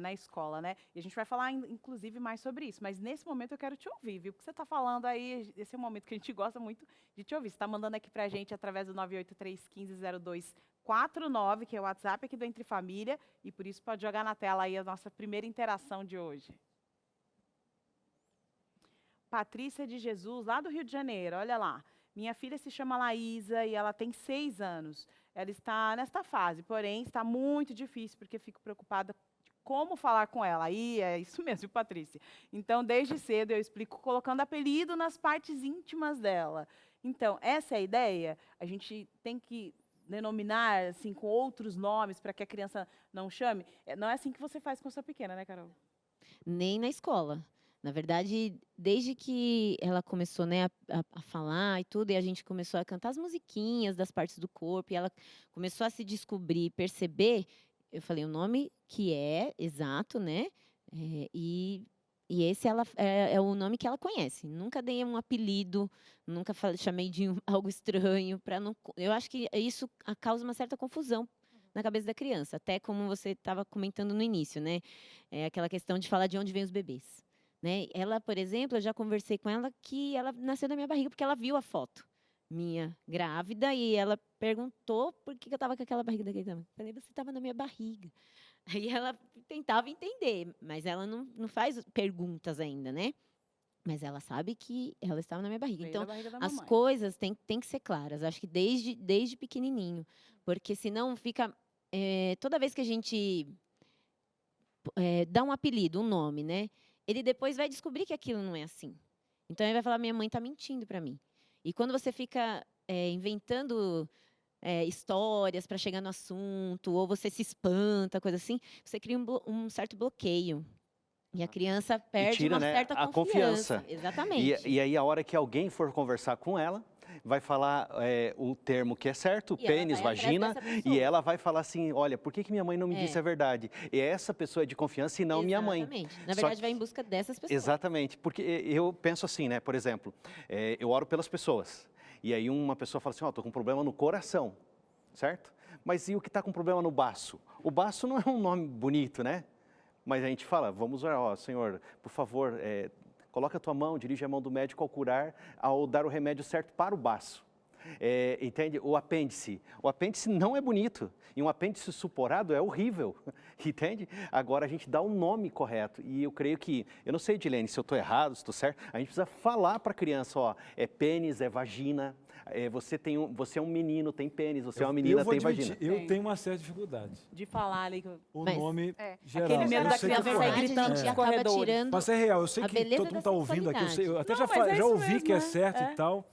na escola, né? E a gente vai falar, inclusive, mais sobre isso. Mas nesse momento eu quero te ouvir, viu? O que você está falando aí, esse é um momento que a gente gosta muito de te ouvir. Você está mandando aqui para a gente através do 983150249, que é o WhatsApp aqui do Entre Família, e por isso pode jogar na tela aí a nossa primeira interação de hoje. Patrícia de Jesus, lá do Rio de Janeiro, olha lá. Minha filha se chama Laísa e ela tem 6 anos. Ela está nesta fase, porém está muito difícil, porque fico preocupada de como falar com ela. Aí é isso mesmo, Patrícia. Então, desde cedo eu explico colocando apelido nas partes íntimas dela. Então, essa é a ideia. A gente tem que denominar assim, com outros nomes para que a criança não chame. Não é assim que você faz com a sua pequena, né, Carol? Nem na escola. Na verdade, desde que ela começou, né, a falar e tudo, e a gente começou a cantar as musiquinhas das partes do corpo, e ela começou a se descobrir, perceber, eu falei o nome que é exato, né? E esse é o nome que ela conhece. Nunca dei um apelido, nunca chamei de algo estranho, para não. Eu acho que isso causa uma certa confusão na cabeça da criança, até como você estava comentando no início, né? Aquela questão de falar de onde vêm os bebês. Né? Ela, por exemplo, eu já conversei com ela que ela nasceu na minha barriga porque ela viu a foto minha grávida e ela perguntou por que eu estava com aquela barriga daquele tamanho. Eu falei, você estava na minha barriga. Aí ela tentava entender, mas ela não faz perguntas ainda, né? Mas ela sabe que ela estava na minha barriga. Então, as coisas têm que ser claras. Acho que desde pequenininho. Porque senão fica... toda vez que a gente dá um apelido, um nome, né? Ele depois vai descobrir que aquilo não é assim. Então, ele vai falar, minha mãe está mentindo para mim. E quando você fica inventando histórias para chegar no assunto, ou você se espanta, coisa assim, você cria um certo bloqueio. E a criança perde tira, uma certa confiança. Exatamente. E aí, a hora que alguém for conversar com ela, vai falar o termo que é certo, pênis, vagina, e ela vai falar assim, olha, por que minha mãe não me disse a verdade? E essa pessoa é de confiança e não minha mãe. Exatamente. Na verdade, vai em busca dessas pessoas. Exatamente, porque eu penso assim, né? Por exemplo, eu oro pelas pessoas, e aí uma pessoa fala assim, estou com um problema no coração, certo? Mas e o que está com problema no baço? O baço não é um nome bonito, né? Mas a gente fala, vamos orar, Senhor, por favor, coloca a tua mão, dirige a mão do médico ao curar, ao dar o remédio certo para o baço. Entende? O apêndice não é bonito. E um apêndice suporado é horrível. Entende? Agora a gente dá o nome correto. E eu creio que, eu não sei, Dilene, se eu estou errado, se estou certo, a gente precisa falar para a criança, ó, é pênis, é vagina. Você é um menino, tem pênis, você é uma menina, tem vagina. Eu tenho uma certa dificuldade. De falar ali. O nome geral. Aquele medo da criança sair gritando nos corredores. Mas é real, eu sei que todo mundo está ouvindo aqui. Eu até já ouvi que é certo e tal.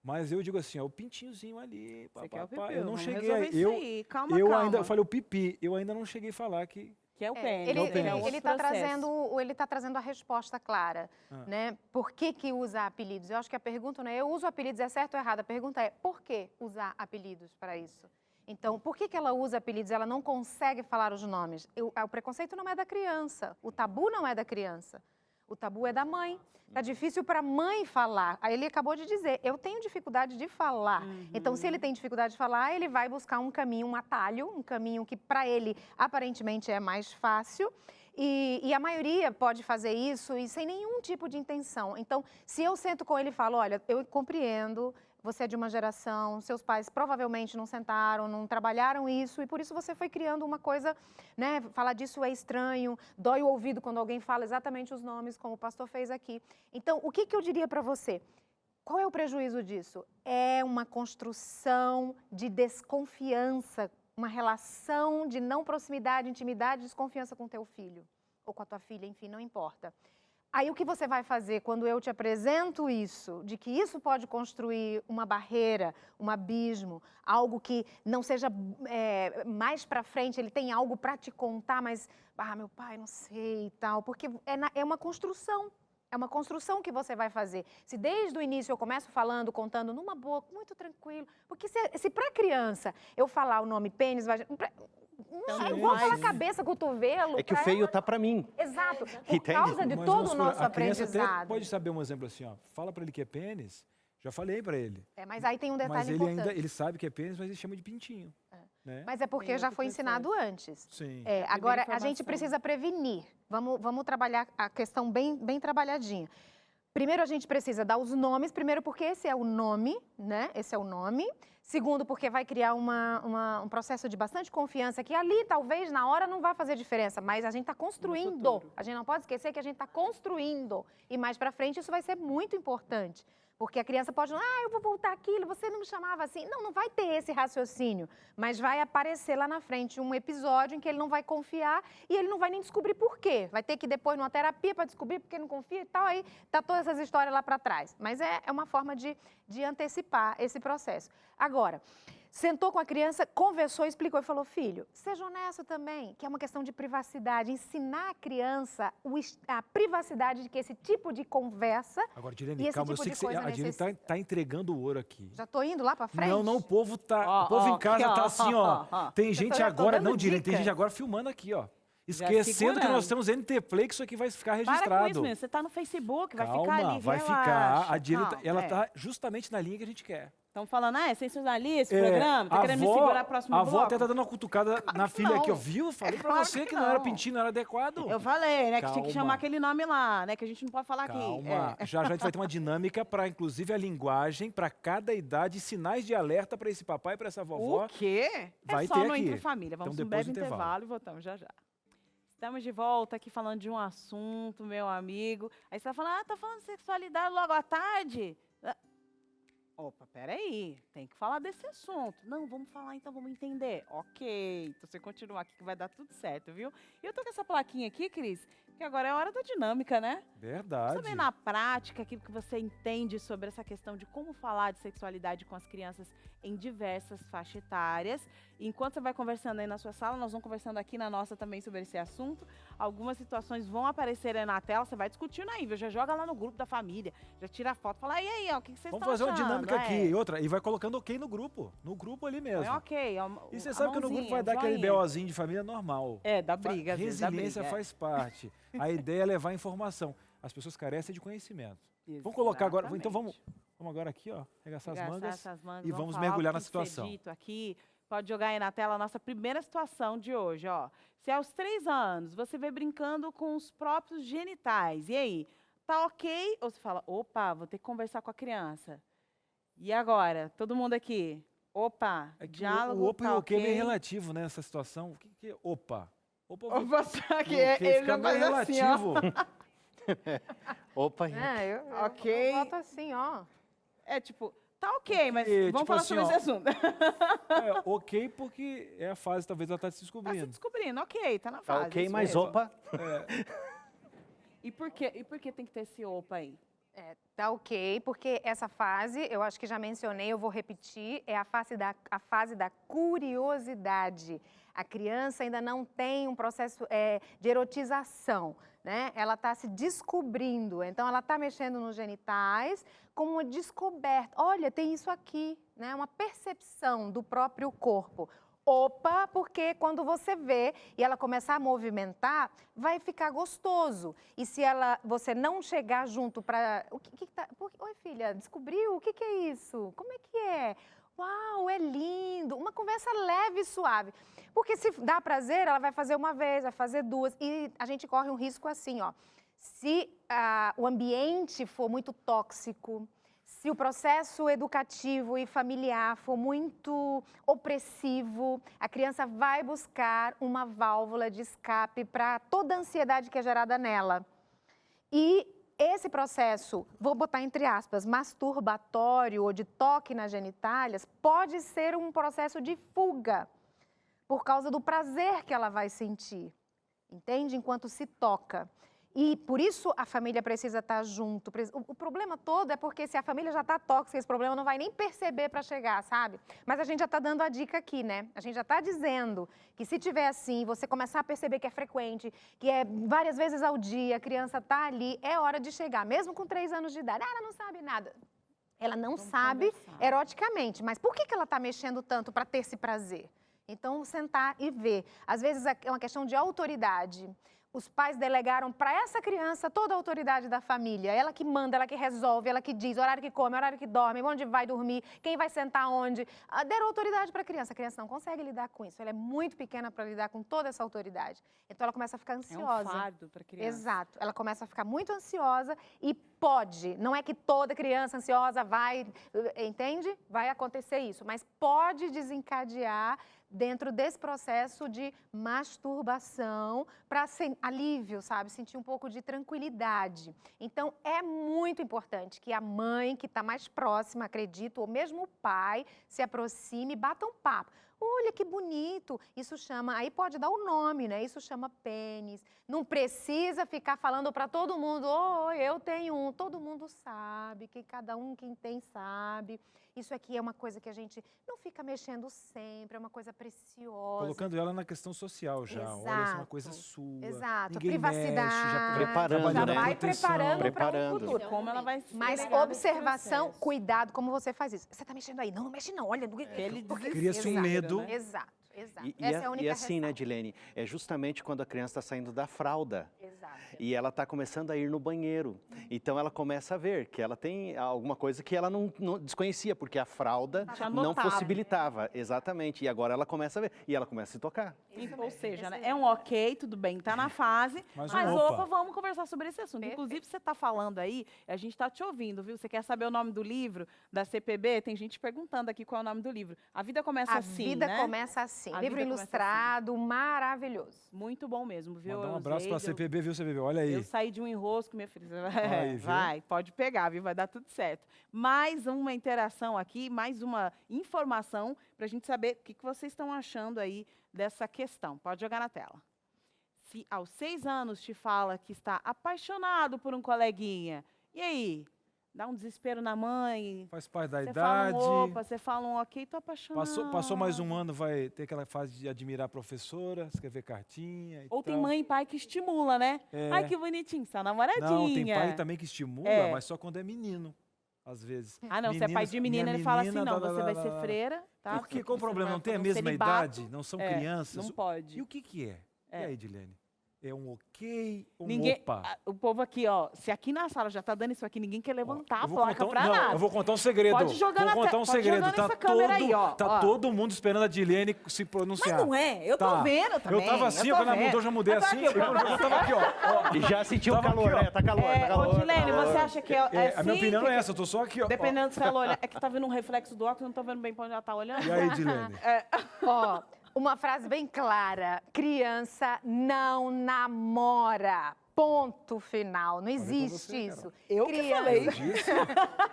Mas eu digo assim, o pintinhozinho ali, papai, eu não cheguei aí. Calma. Eu falei o pipi, eu ainda não cheguei a falar que é o pênis. Ele está trazendo a resposta clara, né? Por que usa apelidos? Eu acho que a pergunta não é eu uso apelidos, é certo ou errado? A pergunta é por que usar apelidos para isso? Então, por que ela usa apelidos? Ela não consegue falar os nomes. O preconceito não é da criança, o tabu não é da criança. O tabu é da mãe. Tá difícil para a mãe falar. Aí ele acabou de dizer, eu tenho dificuldade de falar. Então, se ele tem dificuldade de falar, ele vai buscar um caminho, um atalho, um caminho que para ele aparentemente é mais fácil. E a maioria pode fazer isso e sem nenhum tipo de intenção. Então, se eu sento com ele e falo, olha, eu compreendo você é de uma geração, seus pais provavelmente não sentaram, não trabalharam isso, e por isso você foi criando uma coisa, né? Falar disso é estranho, dói o ouvido quando alguém fala exatamente os nomes, como o pastor fez aqui. Então, o que eu diria para você? Qual é o prejuízo disso? É uma construção de desconfiança, uma relação de não proximidade, intimidade, desconfiança com teu filho, ou com a tua filha, enfim, não importa. Aí o que você vai fazer quando eu te apresento isso, de que isso pode construir uma barreira, um abismo, algo que não seja mais para frente, ele tem algo para te contar, mas, meu pai, não sei e tal, porque é uma construção. É uma construção que você vai fazer. Se desde o início eu começo falando, contando numa boa, muito tranquilo, porque se para criança eu falar o nome pênis, eu vou falar cabeça, cotovelo. É que o feio tá para mim. Exato. Por Entende? causa de Mas todo vamos o supor, nosso a criança até aprendizado. pode saber um exemplo assim, ó. Fala para ele que é pênis, já falei para ele. Mas aí tem um Mas detalhe ele importante. ele sabe que é pênis, mas ele chama de pintinho. Né? Mas é porque Tem já outro foi ensinado antes. Sim. Agora, a informação. gente precisa prevenir. Vamos trabalhar a questão bem trabalhadinha. Primeiro, a gente precisa dar os nomes. Primeiro, porque esse é o nome, né? Esse é o nome. Segundo, porque vai criar um processo de bastante confiança, que ali, talvez, na hora não vai fazer diferença, mas a gente está construindo. A gente não pode esquecer que a gente está construindo. E mais para frente, isso vai ser muito importante. Porque a criança pode, eu vou voltar aquilo, você não me chamava assim. Não vai ter esse raciocínio, mas vai aparecer lá na frente um episódio em que ele não vai confiar e ele não vai nem descobrir por quê. Vai ter que ir depois numa terapia para descobrir porque não confia e tal, aí tá todas essas histórias lá para trás. Mas é uma forma de antecipar esse processo. Agora, sentou com a criança, conversou, explicou e falou, filho, seja honesto também, que é uma questão de privacidade. Ensinar a criança a privacidade de que esse tipo de conversa... Agora, E Direne, esse calma, tipo eu sei de que coisa a Direne tá entregando o ouro aqui. Já tô indo lá para frente? Não, o povo tá. O povo em casa tá assim, ó. Tem gente já tô agora. dando Não, Direne, tem dica. gente agora filmando aqui, ó. Esquecendo que segurando. nós temos NT Play, que isso aqui vai ficar Para com registrado. isso, menino. Você tá no Facebook, vai Calma, ficar ali, vai relaxa. ficar. A Direne, Calma, ela tá justamente na linha que a gente quer. Estão falando, é sensacionalista esse programa? Tá querendo me segurar próximo A bloco? avó até tá dando uma cutucada na que filha aqui, ó. não. Viu? Falei pra claro você que que não era não. pintinho, não era adequado. Eu falei, né, que tinha que Calma. chamar aquele nome lá, né, que a gente não pode falar aqui. Calma. Já a gente vai ter uma dinâmica para, inclusive, a linguagem para cada idade, sinais de alerta para esse papai e para essa vovó. O quê? Vai é só ter no aqui. Entre Família. Vamos Então, um depois breve do intervalo. intervalo e voltamos já já. Estamos de volta aqui falando de um assunto, meu amigo. Aí você tá falando, tá falando de sexualidade logo à tarde? Opa, peraí, tem que falar desse assunto. Não, vamos falar então, vamos entender. Ok, então você continuar aqui que vai dar tudo certo, viu? E eu tô com essa plaquinha aqui, Cris, que agora é a hora da dinâmica, né? Verdade. Saber na prática aquilo que você entende sobre essa questão de como falar de sexualidade com as crianças em diversas faixas etárias. E enquanto você vai conversando aí na sua sala, nós vamos conversando aqui na nossa também sobre esse assunto. Algumas situações vão aparecer aí na tela, você vai discutindo aí, viu? Já joga lá no grupo da família, já tira a foto, fala, e aí, ó, o que vocês estão Vamos fazer uma achando? dinâmica aqui. E outra, e vai colocando ok no grupo. No grupo ali mesmo. É ok. E você sabe que no grupo vai dar aquele BOzinho de família normal. É, da briga, às vezes, da Resiliência briga, é. faz parte. A ideia é levar informação. As pessoas carecem de conhecimento. Vamos colocar agora. Então vamos agora aqui, ó. Arregaçar as mangas. Essas mangas, E vamos falar mergulhar o na que situação. ser dito aqui. Pode jogar aí na tela a nossa primeira situação de hoje, ó. Se aos 3 anos você vê brincando com os próprios genitais, e aí? Tá ok? Ou você fala, opa, vou ter que conversar com a criança. E agora? Todo mundo aqui? Opa, É que diálogo, o opa e tá o ok é meio ok? relativo nessa situação. O que é opa? Opa, Opa, só que o ok ele fica já meio faz assim, ó. relativo. Opa, Eu Ok. boto assim, ó. É tipo, tá ok, mas E, vamos tipo falar assim, sobre ó, esse assunto. É, ok porque é a fase, talvez ela tá se Tá se descobrindo. descobrindo, ok, tá na tá fase. ok, isso mas mesmo. opa. E por que tem que ter esse opa aí? Tá ok, porque essa fase, eu acho que já mencionei, eu vou repetir, é a fase da curiosidade. A criança ainda não tem um processo de erotização, né? Ela está se descobrindo, então ela está mexendo nos genitais como uma descoberta. Olha, tem isso aqui, né? Uma percepção do próprio corpo. Opa, porque quando você vê e ela começar a movimentar, vai ficar gostoso. E se você não chegar junto para... Oi, filha, descobriu? O que é isso? Como é que é? Uau, é lindo. Uma conversa leve e suave. Porque se dá prazer, ela vai fazer uma vez, vai fazer duas. E a gente corre um risco assim, ó. Se o ambiente for muito tóxico, Se o processo educativo e familiar for muito opressivo, a criança vai buscar uma válvula de escape para toda a ansiedade que é gerada nela. E esse processo, vou botar entre aspas, masturbatório ou de toque nas genitálias, pode ser um processo de fuga, por causa do prazer que ela vai sentir, entende? Enquanto se toca. E por isso a família precisa estar junto. O problema todo é porque se a família já está tóxica, esse problema não vai nem perceber para chegar, sabe? Mas a gente já está dando a dica aqui, né? A gente já está dizendo que se tiver assim, você começar a perceber que é frequente, que é várias vezes ao dia, a criança está ali, é hora de chegar. Mesmo com 3 anos de idade, ela não sabe nada. Ela não sabe eroticamente, mas por que ela está mexendo tanto para ter esse prazer? Então, sentar e ver. Às vezes é uma questão de autoridade. Os pais delegaram para essa criança toda a autoridade da família. Ela que manda, ela que resolve, ela que diz horário que come, horário que dorme, onde vai dormir, quem vai sentar onde. Deram autoridade para a criança. A criança não consegue lidar com isso. Ela é muito pequena para lidar com toda essa autoridade. Então ela começa a ficar ansiosa. É um fardo para a criança. Exato. Ela começa a ficar muito ansiosa e pode. Não é que toda criança ansiosa vai, entende? Vai acontecer isso. Mas pode desencadear dentro desse processo de masturbação para alívio, sabe? Sentir um pouco de tranquilidade. Então, é muito importante que a mãe, que está mais próxima, acredito, ou mesmo o pai, se aproxime e bata um papo. Olha que bonito, isso chama, aí pode dar o nome, né? Isso chama pênis. Não precisa ficar falando para todo mundo, oh, eu tenho um. Todo mundo sabe, que cada um quem tem sabe. Isso aqui é uma coisa que a gente não fica mexendo sempre, é uma coisa preciosa. Colocando ela na questão social já. Exato. Olha, isso é uma coisa sua. Exato, Ninguém privacidade. mexe, já Preparando, já né? vai Proteção. preparando para o futuro. Como ela vai se Mas delegar nesse observação, processo. cuidado como você faz isso. Você está mexendo aí? Não, não mexe não, olha. Aquele Cria-se um Exato. medo. né? Exato, exato. E, Essa é a única assim, né, ressalva. Dilene, é justamente quando a criança está saindo da fralda. Exato. E ela está começando a ir no banheiro. Então ela começa a ver que ela tem alguma coisa que ela não desconhecia, porque a fralda Tinha não notado. possibilitava. Exatamente. E agora ela começa a ver. E ela começa a se tocar. Ou seja, né, é um ok, tudo bem, tá na fase, Mas mas um opa, opa. vamos conversar sobre esse assunto. Perfeito. Inclusive, você tá falando aí, a gente tá te ouvindo, viu? Você quer saber o nome do livro da CPB? Tem gente perguntando aqui qual é o nome do livro. A Vida Começa A Assim, vida né? começa assim. A Livro vida começa ilustrado, maravilhoso. Muito bom mesmo, viu? Mandar um abraço para a Eusébio? CPB, viu, CPB? Olha aí. Eu saí de um enrosco, minha filha. Aí, viu? Vai, pode pegar, viu? Vai dar tudo certo. Mais uma interação aqui, mais uma informação para a gente saber o que vocês estão achando aí dessa questão. Pode jogar na tela. Se aos 6 anos te fala que está apaixonado por um coleguinha, e aí? Dá um desespero na mãe? Faz parte da Você idade. fala um opa, você fala um ok, tô apaixonado. Passou mais um ano, vai ter aquela fase de admirar a professora, escrever cartinha e Ou tem tal. mãe e pai que estimula, né? É. Ai, que bonitinho, sua namoradinha. Não, tem pai também que estimula, É. mas só quando é menino, às vezes. Ah, não, se é pai de menina, minha ele fala assim, menina, não, dá, você dá, vai dá, ser dá. freira, tá? Por quê? Qual o Você problema? vai Não tem a fazer um mesma celibato. idade? Não são É, crianças? Não pode. E o que é? É. E aí, Dilene? É um ok ou um Ninguém, opa? o povo aqui, ó, se aqui na sala já tá dando isso aqui, ninguém quer levantar a Eu vou placa contar pra não, nada. eu vou contar um segredo. Pode jogar vou na contar te- um pode segredo. jogar Tá nessa câmera aí, ó, tá ó. todo mundo esperando a Dilene se pronunciar. Mas não é, eu tô Tá. vendo também. Eu tava assim, tô quando ela vendo. mudou, já mudei Eu tô assim. aqui, Eu tava aqui, ó. E já sentiu o Tava calor, aqui, ó. né? Tá calor, tá calor. Ô, Dilene, você acha que é A minha assim opinião que- não é essa, eu tô só aqui, ó. Dependendo do que ela olhar, é que tá vendo um reflexo do óculos, não tô vendo bem pra onde ela tá olhando. E aí, Dilene? Ó, uma frase bem clara. Criança não namora. Ponto final. Não existe você, isso. Eu que falei.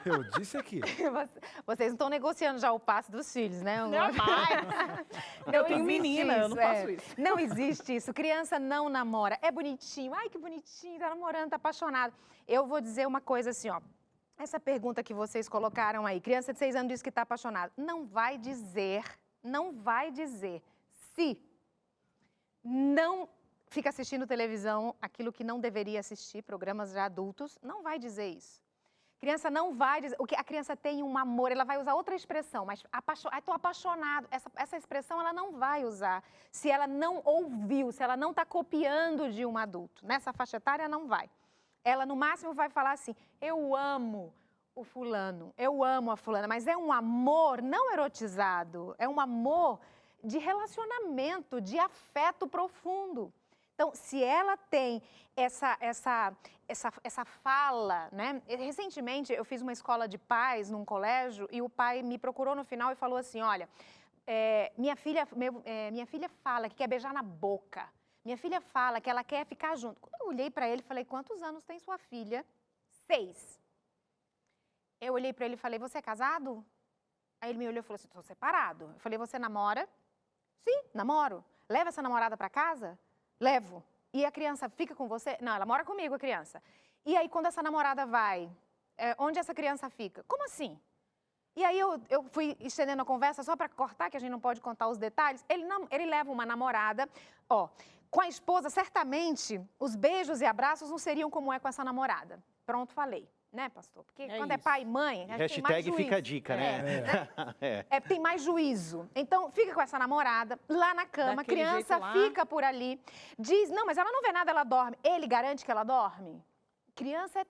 Eu disse aqui. Vocês não estão negociando já o passe dos filhos, né? Eu tenho existe menina, eu não faço isso. Não existe isso. Criança não namora. É bonitinho. Ai, que bonitinho. Tá namorando, tá apaixonado. Eu vou dizer uma coisa assim, ó. Essa pergunta que vocês colocaram aí. Criança de 6 anos diz que tá apaixonado. Não vai dizer se não fica assistindo televisão, aquilo que não deveria assistir, programas de adultos, não vai dizer isso. Criança não vai dizer, o que a criança tem um amor, ela vai usar outra expressão, mas estou apaixonado, essa expressão ela não vai usar se ela não ouviu, se ela não está copiando de um adulto. Nessa faixa etária não vai. Ela no máximo vai falar assim, eu amo o fulano, eu amo a fulana, mas é um amor não erotizado, é um amor de relacionamento, de afeto profundo. Então, se ela tem essa fala, né? Recentemente, eu fiz uma escola de pais num colégio e o pai me procurou no final e falou assim, olha, minha filha fala que quer beijar na boca. Minha filha fala que ela quer ficar junto. Quando eu olhei para ele, falei, quantos anos tem sua filha? 6. Eu olhei para ele e falei, você é casado? Aí ele me olhou e falou assim, estou separado. Eu falei, você namora? Sim, namoro. Leva essa namorada para casa? Levo. E a criança fica com você? Não, ela mora comigo, a criança. E aí, quando essa namorada vai, onde essa criança fica? Como assim? E aí, eu fui estendendo a conversa só para cortar, que a gente não pode contar os detalhes. Ele leva uma namorada, com a esposa, certamente, os beijos e abraços não seriam como é com essa namorada. Pronto, falei. Né, pastor? Porque quando é pai e mãe, a gente tem mais juízo. Fica a dica, né? Tem mais juízo. Então, fica com essa namorada, lá na cama, a criança fica por ali, diz, não, mas ela não vê nada, ela dorme. Ele garante que ela dorme? Criança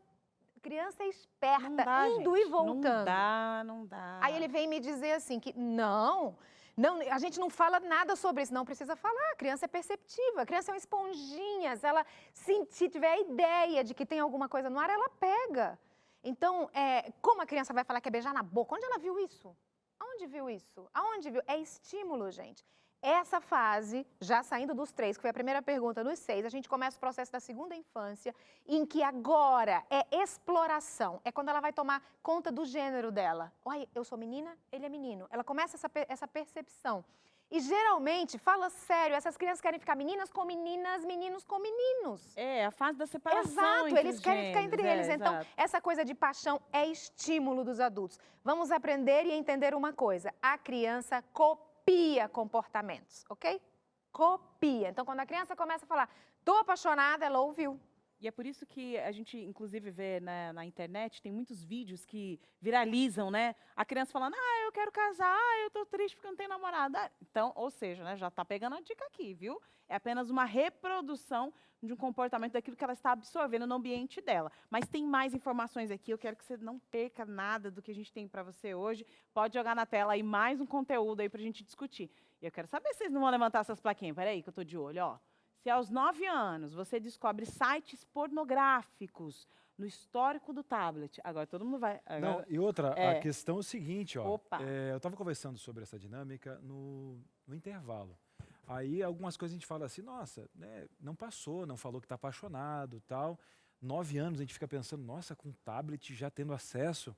é esperta, indo e voltando. Não dá. Aí ele vem me dizer assim, que não, a gente não fala nada sobre isso, não precisa falar, a criança é perceptiva, a criança é uma esponjinha, se tiver a ideia de que tem alguma coisa no ar, ela pega. Então, como a criança vai falar que é beijar na boca? Onde ela viu isso? Aonde viu isso? Aonde viu? É estímulo, gente. Essa fase, já saindo dos 3, que foi a primeira pergunta, nos 6, a gente começa o processo da segunda infância, em que agora é exploração. É quando ela vai tomar conta do gênero dela. Olha, eu sou menina, ele é menino. Ela começa essa percepção. E geralmente, fala sério, essas crianças querem ficar meninas com meninas, meninos com meninos. É, a fase da separação. Exato, eles querem ficar entre eles. Então, exato. essa coisa de paixão é estímulo dos adultos. Vamos aprender e entender uma coisa. A criança copia comportamentos, ok? Copia. Então, quando a criança começa a falar, tô apaixonada, ela ouviu. E é por isso que a gente, inclusive, vê na internet, tem muitos vídeos que viralizam, né? A criança falando, eu quero casar, eu tô triste porque não tenho namorada. Então, ou seja, né, já tá pegando a dica aqui, viu? É apenas uma reprodução de um comportamento daquilo que ela está absorvendo no ambiente dela. Mas tem mais informações aqui, eu quero que você não perca nada do que a gente tem para você hoje. Pode jogar na tela aí mais um conteúdo aí pra gente discutir. E eu quero saber se vocês não vão levantar essas plaquinhas. Peraí que eu tô de olho, ó. Se aos 9 anos você descobre sites pornográficos no histórico do tablet, agora todo mundo vai... Agora, não, e outra, a questão é o seguinte, ó. Eu estava conversando sobre essa dinâmica no intervalo. Aí algumas coisas a gente fala assim, nossa, né, não passou, não falou que está apaixonado, tal. 9 anos a gente fica pensando, nossa, com tablet já tendo acesso.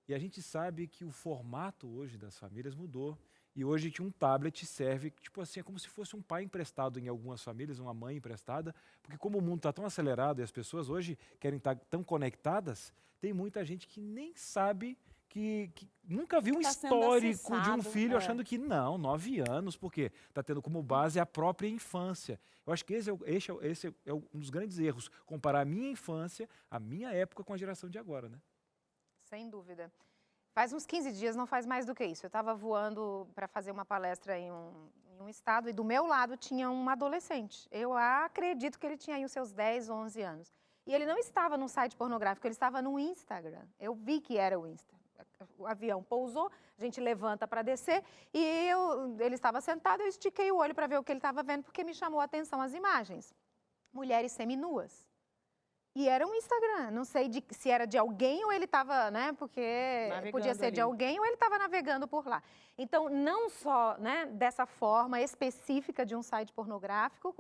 E a gente sabe que o formato hoje das famílias mudou. E hoje um tablet serve, tipo assim, é como se fosse um pai emprestado em algumas famílias, uma mãe emprestada, porque como o mundo está tão acelerado e as pessoas hoje querem estar tão conectadas, tem muita gente que nem sabe, que nunca viu um histórico de um filho achando que não, 9 anos, porque está tendo como base a própria infância. Eu acho que esse é um dos grandes erros, comparar a minha infância, a minha época com a geração de agora, né? Sem dúvida. Faz uns 15 dias, não faz mais do que isso. Eu estava voando para fazer uma palestra em um estado e do meu lado tinha um adolescente. Eu acredito que ele tinha aí os seus 10, 11 anos. E ele não estava num site pornográfico, ele estava no Instagram. Eu vi que era o Insta. O avião pousou, a gente levanta para descer e ele estava sentado, eu estiquei o olho para ver o que ele estava vendo, porque me chamou a atenção as imagens. Mulheres seminuas. E era um Instagram, não sei se era de alguém ou ele estava, né, porque navegando podia ser de alguém ou ele estava navegando por lá. Então, não só, né, dessa forma específica de um site pornográfico,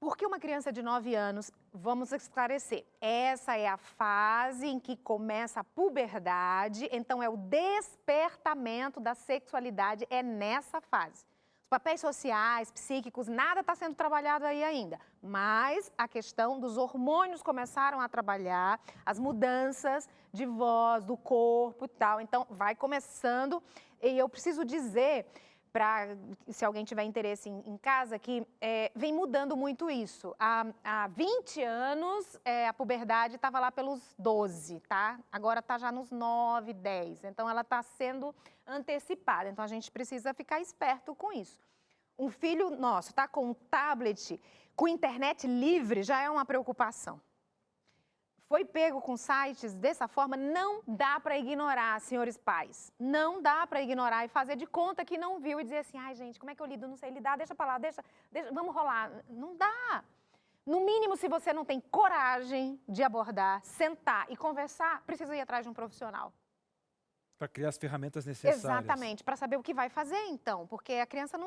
porque uma criança de 9 anos, vamos esclarecer, essa é a fase em que começa a puberdade, então é o despertamento da sexualidade, é nessa fase. Papéis sociais, psíquicos, nada está sendo trabalhado aí ainda. Mas a questão dos hormônios começaram a trabalhar, as mudanças de voz, do corpo e tal. Então, vai começando. E eu preciso dizer, se alguém tiver interesse em casa, que vem mudando muito isso. Há 20 anos, a puberdade estava lá pelos 12, tá? Agora está já nos 9, 10. Então, ela está sendo antecipada. Então, a gente precisa ficar esperto com isso. Um filho nosso está com um tablet, com internet livre, já é uma preocupação. foi pego com sites dessa forma, não dá para ignorar, senhores pais. Não dá para ignorar e fazer de conta que não viu e dizer assim, ai gente, como é que eu lido? Não sei lidar, deixa para lá, deixa, vamos rolar. Não dá. No mínimo, se você não tem coragem de abordar, sentar e conversar, precisa ir atrás de um profissional. Para criar as ferramentas necessárias. Exatamente, para saber o que vai fazer então, porque a criança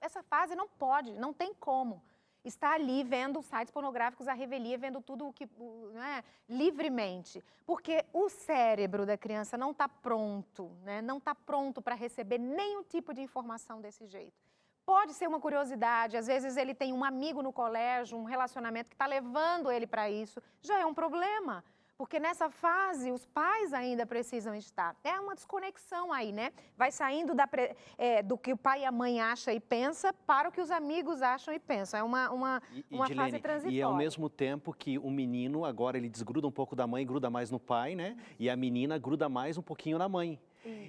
essa fase não pode, não tem como. Está ali vendo sites pornográficos à revelia, vendo tudo o que, né, livremente. Porque o cérebro da criança não está pronto, né, não está pronto para receber nenhum tipo de informação desse jeito. Pode ser uma curiosidade, às vezes ele tem um amigo no colégio, um relacionamento que está levando ele para isso, já é um problema. Porque nessa fase, os pais ainda precisam estar. É uma desconexão aí, né? Vai saindo do que o pai e a mãe acham e pensam para o que os amigos acham e pensam. É uma fase transitória. E ao mesmo tempo que o menino, agora ele desgruda um pouco da mãe, gruda mais no pai, né? E a menina gruda mais um pouquinho na mãe.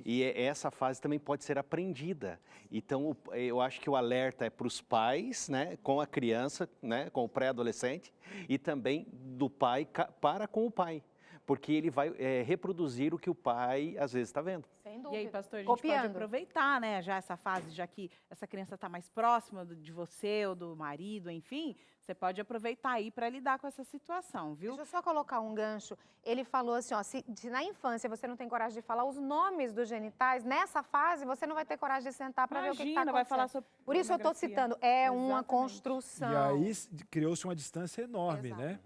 E essa fase também pode ser aprendida. Então, eu acho que o alerta é para os pais, né, com a criança, né, com o pré-adolescente, e também do pai para com o pai. Porque ele vai reproduzir o que o pai, às vezes, está vendo. Sem dúvida. E aí, pastor, a gente pode aproveitar, né, já essa fase, já que essa criança está mais próxima de você ou do marido, enfim, você pode aproveitar aí para lidar com essa situação, viu? Deixa eu só colocar um gancho. Ele falou assim, ó, se na infância você não tem coragem de falar os nomes dos genitais, nessa fase você não vai ter coragem de sentar para ver o que está acontecendo. Vai falar sobre Por isso eu estou citando, é uma construção. E aí criou-se uma distância enorme, né?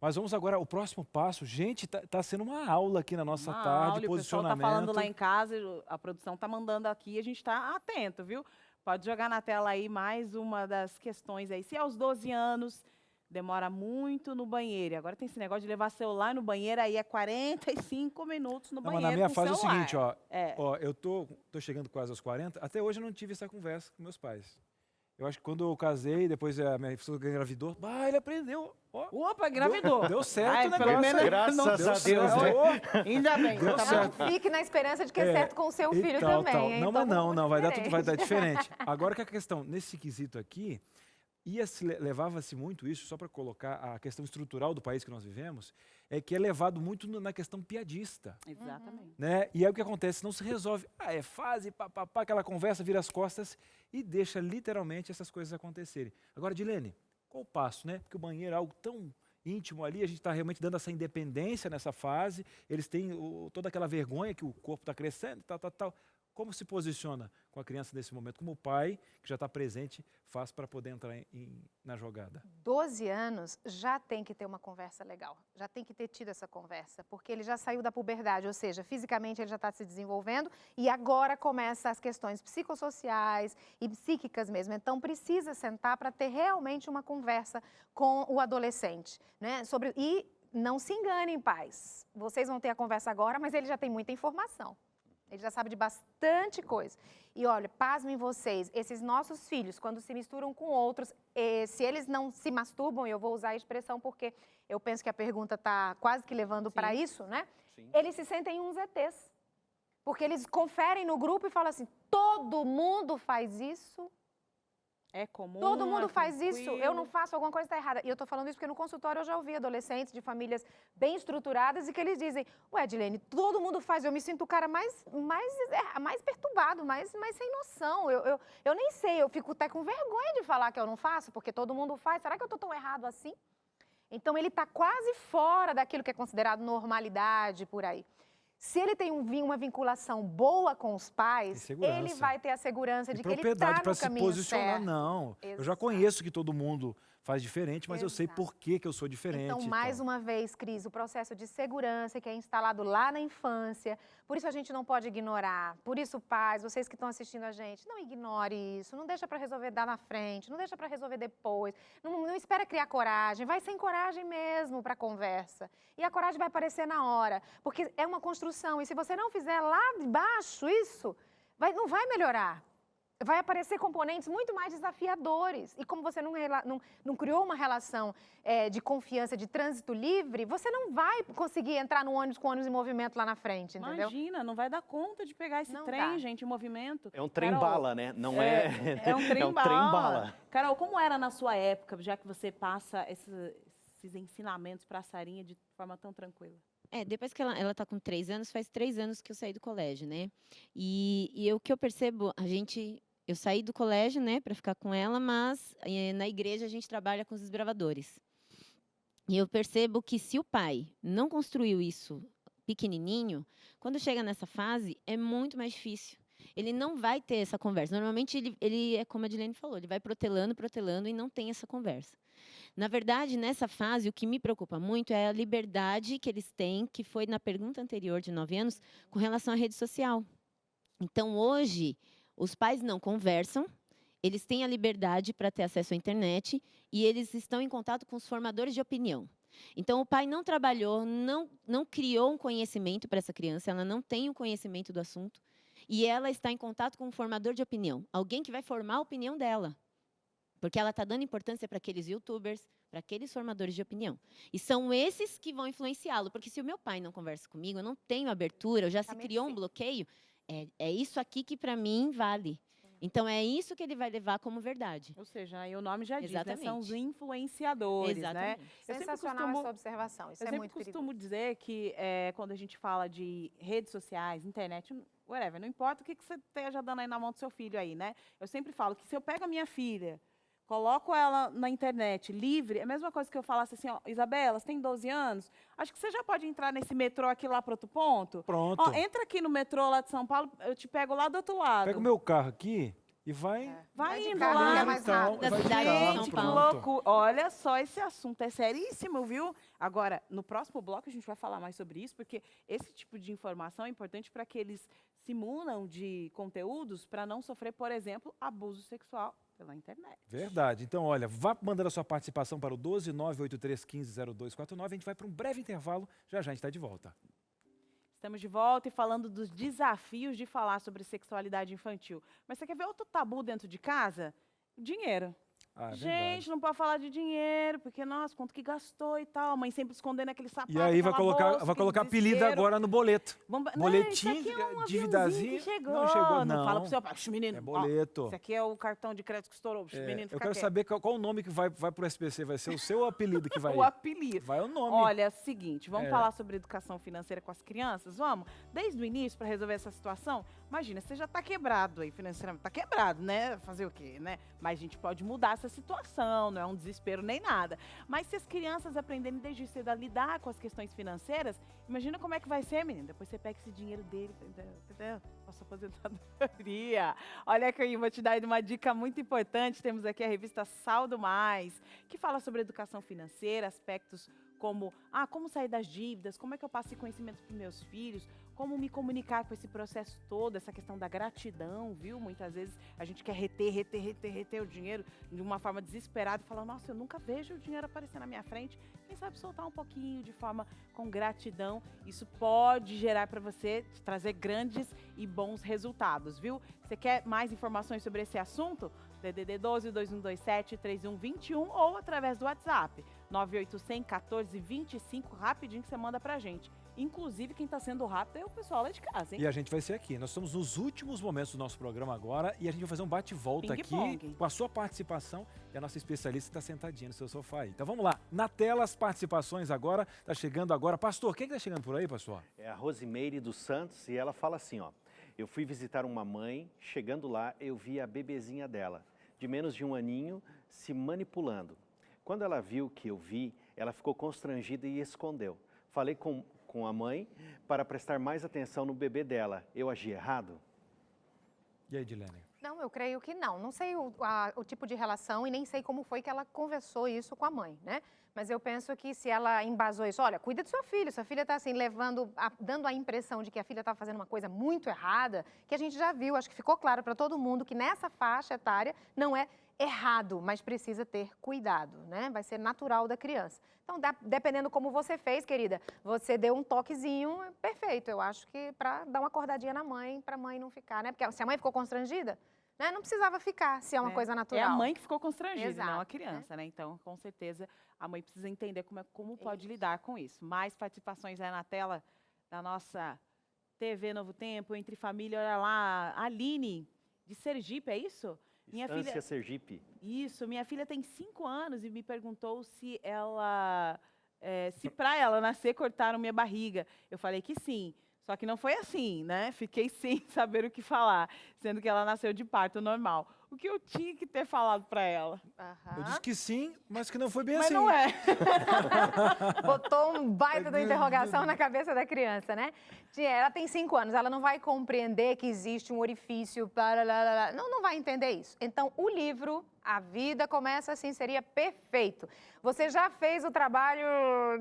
Mas vamos agora ao próximo passo. Gente, tá sendo uma aula aqui na nossa tarde, posicionamento. O pessoal tá falando lá em casa, a produção tá mandando aqui, a gente tá atento, viu? Pode jogar na tela aí mais uma das questões aí. Se aos 12 anos demora muito no banheiro, agora tem esse negócio de levar celular no banheiro, aí é 45 minutos no banheiro. Mas na minha fase celular. é o seguinte, ó, eu tô chegando quase aos 40, até hoje eu não tive essa conversa com meus pais. Eu acho que quando eu casei, depois a minha esposa engravidou, ele aprendeu. Opa, engravidou. Deu certo o negócio. Graças a Deus, né? Ainda bem. Deu certo. Fique na esperança de que é certo com o seu filho também. Hein? Não, mas não, vai dar diferente. Agora que a questão, nesse quesito aqui, levava-se muito isso, só para colocar a questão estrutural do país que nós vivemos, é que é levado muito na questão piadista. Exatamente. Né? E aí o que acontece? Não se resolve. É fase, papapá, aquela conversa vira as costas e deixa literalmente essas coisas acontecerem. Agora, Dilene, qual o passo, né? Porque o banheiro é algo tão íntimo ali, a gente está realmente dando essa independência nessa fase, eles têm toda aquela vergonha que o corpo está crescendo, tal. Como se posiciona com a criança nesse momento? Como o pai, que já está presente, faz para poder entrar na jogada? 12 anos já tem que ter uma conversa legal, já tem que ter tido essa conversa, porque ele já saiu da puberdade, ou seja, fisicamente ele já está se desenvolvendo e agora começam as questões psicossociais e psíquicas mesmo. Então precisa sentar para ter realmente uma conversa com o adolescente, né? E não se enganem, pais, vocês vão ter a conversa agora, mas ele já tem muita informação. Ele já sabe de bastante coisa. E olha, pasmem vocês, esses nossos filhos, quando se misturam com outros, se eles não se masturbam, eu vou usar a expressão porque eu penso que a pergunta está quase que levando para isso, né? Sim. Eles se sentem uns ETs. Porque eles conferem no grupo e falam assim, todo mundo faz isso? É comum. Todo mundo faz isso, eu não faço, alguma coisa está errada. E eu estou falando isso porque no consultório eu já ouvi adolescentes de famílias bem estruturadas e que eles dizem, ué, Dilene, todo mundo faz, eu me sinto o cara mais perturbado, mais sem noção. Eu nem sei, eu fico até com vergonha de falar que eu não faço, porque todo mundo faz. Será que eu estou tão errado assim? Então ele está quase fora daquilo que é considerado normalidade por aí. Se ele tem uma vinculação boa com os pais, ele vai ter a segurança de que ele está no caminho certo. Propriedade para se posicionar, não. Exato. Eu já conheço que todo mundo faz diferente, mas eu sei por que eu sou diferente. Então, mais uma vez, Cris, o processo de segurança que é instalado lá na infância, por isso a gente não pode ignorar. Por isso, pais, vocês que estão assistindo a gente, não ignore isso, não deixa para resolver dar na frente, não deixa para resolver depois, não espera criar coragem, vai sem coragem mesmo para a conversa. E a coragem vai aparecer na hora, porque é uma construção, e se você não fizer lá de baixo isso, não vai melhorar. Vai aparecer componentes muito mais desafiadores. E como você não criou uma relação de confiança, de trânsito livre, você não vai conseguir entrar no ônibus com o ônibus em movimento lá na frente, entendeu? Imagina, não vai dar conta de pegar esse trem, gente, em movimento. É um trem-bala, né? Não é... É um trem-bala. Carol, como era na sua época, já que você passa esses ensinamentos para a Sarinha de forma tão tranquila? Depois que ela tá com 3 anos, faz 3 anos que eu saí do colégio, né? E o que eu percebo, eu saí do colégio, né, para ficar com ela, mas na igreja a gente trabalha com os desbravadores. E eu percebo que se o pai não construiu isso pequenininho, quando chega nessa fase, é muito mais difícil. Ele não vai ter essa conversa. Normalmente, ele é como a Edilene falou, ele vai protelando e não tem essa conversa. Na verdade, nessa fase, o que me preocupa muito é a liberdade que eles têm, que foi na pergunta anterior de 9 anos, com relação à rede social. Então, hoje, os pais não conversam, eles têm a liberdade para ter acesso à internet e eles estão em contato com os formadores de opinião. Então, o pai não trabalhou, não criou um conhecimento para essa criança, ela não tem um conhecimento do assunto e ela está em contato com um formador de opinião, alguém que vai formar a opinião dela. Porque ela está dando importância para aqueles youtubers, para aqueles formadores de opinião. E são esses que vão influenciá-lo. Porque se o meu pai não conversa comigo, eu não tenho abertura, já se criou um bloqueio, é isso aqui que para mim vale. Então, é isso que ele vai levar como verdade. Ou seja, aí o nome já diz, né? Exatamente. São os influenciadores, Exatamente. né? Sensacional essa observação, isso é muito Eu sempre perigoso. costumo dizer que quando a gente fala de redes sociais, internet, whatever, não importa o que você esteja dando aí na mão do seu filho aí, né? Eu sempre falo que se eu pego a minha filha, coloco ela na internet livre, é a mesma coisa que eu falasse assim, ó, Isabela, você tem 12 anos, acho que você já pode entrar nesse metrô aqui lá para outro ponto. Pronto. Ó, entra aqui no metrô lá de São Paulo, eu te pego lá do outro lado. Pega o meu carro aqui e vai... Vai de indo carro, lá. que é mais rápido. Da vai de cidade de carro, São Gente, que Paulo. pronto. louco. Olha só, esse assunto é seríssimo, viu? Agora, no próximo bloco a gente vai falar mais sobre isso, porque esse tipo de informação é importante para que eles se munam de conteúdos para não sofrer, por exemplo, abuso sexual pela internet. Verdade. Então, olha, vá mandando a sua participação para o 12983150249. A gente vai para um breve intervalo. Já a gente está de volta. Estamos de volta e falando dos desafios de falar sobre sexualidade infantil. Mas você quer ver outro tabu dentro de casa? Dinheiro. Ah, é Gente, verdade. não pode falar de dinheiro, porque, nossa, quanto que gastou e tal. A mãe sempre escondendo aquele sapato. E aí vai aquela colocar, bolsa, vai aquele colocar apelido desespero. agora no boleto. Vamos... Boletim, não, isso aqui é um dívidazinha. aviãozinho que chegou. Não chegou, Não fala não. pro seu pai, "Oxe, menino, É ó, boleto. esse aqui é o cartão de crédito que estourou. Oxe, menino, Eu fica quero quieto." saber qual o nome que vai para o SPC. Vai ser o seu apelido que vai O apelido. Vai o nome. Olha, é o seguinte, vamos É. falar sobre educação financeira com as crianças? Vamos? Desde o início, para resolver essa situação, imagina, você já está quebrado aí financeiramente. Está quebrado, né? Fazer o quê, né? Mas a gente pode mudar essa situação, não é um desespero nem nada. Mas se as crianças aprenderem desde cedo a lidar com as questões financeiras, imagina como é que vai ser, menina. Depois você pega esse dinheiro dele, entendeu? Nossa aposentadoria. Olha aqui, vou te dar uma dica muito importante. Temos aqui a revista Saldo Mais, que fala sobre educação financeira, aspectos como como sair das dívidas, como é que eu passo esse conhecimento para os meus filhos, como me comunicar com esse processo todo, essa questão da gratidão, viu? Muitas vezes a gente quer reter o dinheiro de uma forma desesperada e falar, nossa, eu nunca vejo o dinheiro aparecer na minha frente. Quem sabe soltar um pouquinho de forma com gratidão, isso pode gerar para você, trazer grandes e bons resultados, viu? Você quer mais informações sobre esse assunto? DDD 12 2127 3121 ou através do WhatsApp 9800 1425, rapidinho que você manda pra gente. Inclusive, quem está sendo rápido é o pessoal lá de casa, hein? E a gente vai ser aqui. Nós estamos nos últimos momentos do nosso programa agora e a gente vai fazer um bate-volta aqui Ping-pong. com a sua participação e a nossa especialista está sentadinha no seu sofá aí. Então vamos lá. Na tela, as participações agora. Está chegando agora. Pastor, quem está chegando por aí, pastor? É a Rosimeire dos Santos e ela fala assim, ó. Eu fui visitar uma mãe, chegando lá eu vi a bebezinha dela, de menos de 1 aninho, se manipulando. Quando ela viu que eu vi, ela ficou constrangida e escondeu. Falei com a mãe para prestar mais atenção no bebê dela. Eu agi errado? E aí, Edilene? Não, eu creio que não. Não sei o tipo de relação e nem sei como foi que ela conversou isso com a mãe, né? Mas eu penso que se ela embasou isso, olha, cuida do seu filho. Sua filha está assim, dando a impressão de que a filha está fazendo uma coisa muito errada, que a gente já viu, acho que ficou claro para todo mundo que nessa faixa etária não é errado, mas precisa ter cuidado, né? Vai ser natural da criança. Então, dependendo como você fez, querida, você deu um toquezinho, perfeito. Eu acho que para dar uma acordadinha na mãe, para a mãe não ficar, né? Porque se a mãe ficou constrangida, né? Não precisava ficar, se é uma coisa natural. É a mãe que ficou constrangida, Exato, não a criança, né? Então, com certeza, a mãe precisa entender como pode lidar com isso. Mais participações aí na tela da nossa TV Novo Tempo, Entre Família, olha lá, Aline, de Sergipe, é isso? Minha Estância filha, Sergipe. isso, minha filha tem 5 anos e me perguntou se ela, se pra ela nascer cortaram minha barriga. Eu falei que sim, só que não foi assim, né? Fiquei sem saber o que falar, sendo que ela nasceu de parto normal. O que eu tinha que ter falado pra ela? Eu disse que sim, mas que não foi bem Mas assim. não é. Botou um baita da interrogação na cabeça da criança, né? Ela tem 5 anos, ela não vai compreender que existe um orifício, não vai entender isso. Então, o livro, A Vida Começa Assim, seria perfeito. Você já fez o trabalho,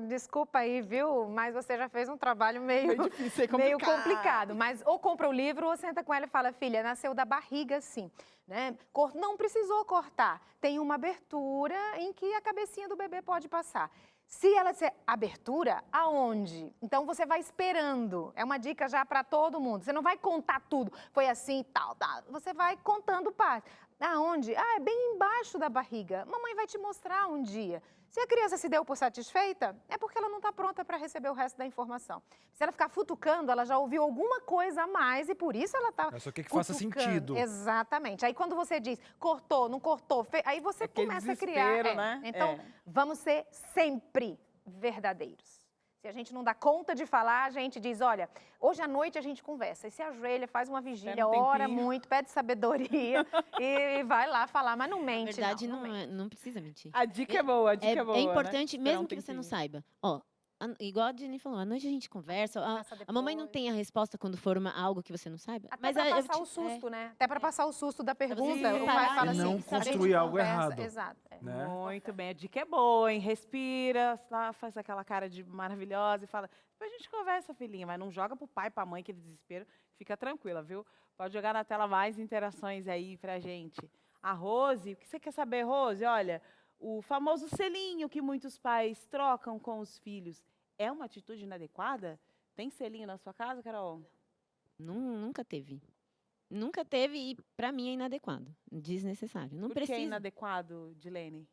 desculpa aí, viu? Mas você já fez um trabalho meio difícil, meio complicado. Mas ou compra o livro ou senta com ela e fala, filha, nasceu da barriga, sim. Né? Não precisou cortar. Tem uma abertura em que a cabecinha do bebê pode passar. Se ela disser abertura, aonde? Então você vai esperando. É uma dica já para todo mundo. Você não vai contar tudo. Foi assim e tal, tal. Você vai contando parte. Aonde? É bem embaixo da barriga. Mamãe vai te mostrar um dia. Se a criança se deu por satisfeita, é porque ela não está pronta para receber o resto da informação. Se ela ficar futucando, ela já ouviu alguma coisa a mais e por isso ela está Só que faça sentido. Exatamente. Aí quando você diz cortou, não cortou, aí você começa a criar. Né? Então, vamos ser sempre verdadeiros. Se a gente não dá conta de falar, a gente diz, olha, hoje à noite a gente conversa. E se ajoelha, faz uma vigília, ora muito, pede sabedoria e vai lá falar, mas não mente. Na verdade, não mente. não precisa mentir. A dica é boa, a dica é boa. É importante, né? mesmo que você não saiba. Ó, igual a Jenny falou, à noite a gente conversa. A mamãe não tem a resposta quando for algo que você não saiba. Até mas para passar o susto, né? Até para passar o susto da pergunta. você O pai parar fala e assim, não a gente construir algo conversa. errado. Exato. Né? Muito bem, a dica é boa, hein? Respira, faz aquela cara de maravilhosa e fala, depois a gente conversa, filhinha, mas não joga pro pai, pra mãe, aquele desespero. Fica tranquila, viu? Pode jogar na tela mais interações aí pra gente. A Rose, o que você quer saber, Rose? Olha, o famoso selinho que muitos pais trocam com os filhos, é uma atitude inadequada? Tem selinho na sua casa, Carol? Nunca teve. Nunca teve e, pra mim, é inadequado. Desnecessário. Não Por que é precisa. inadequado, Dilene?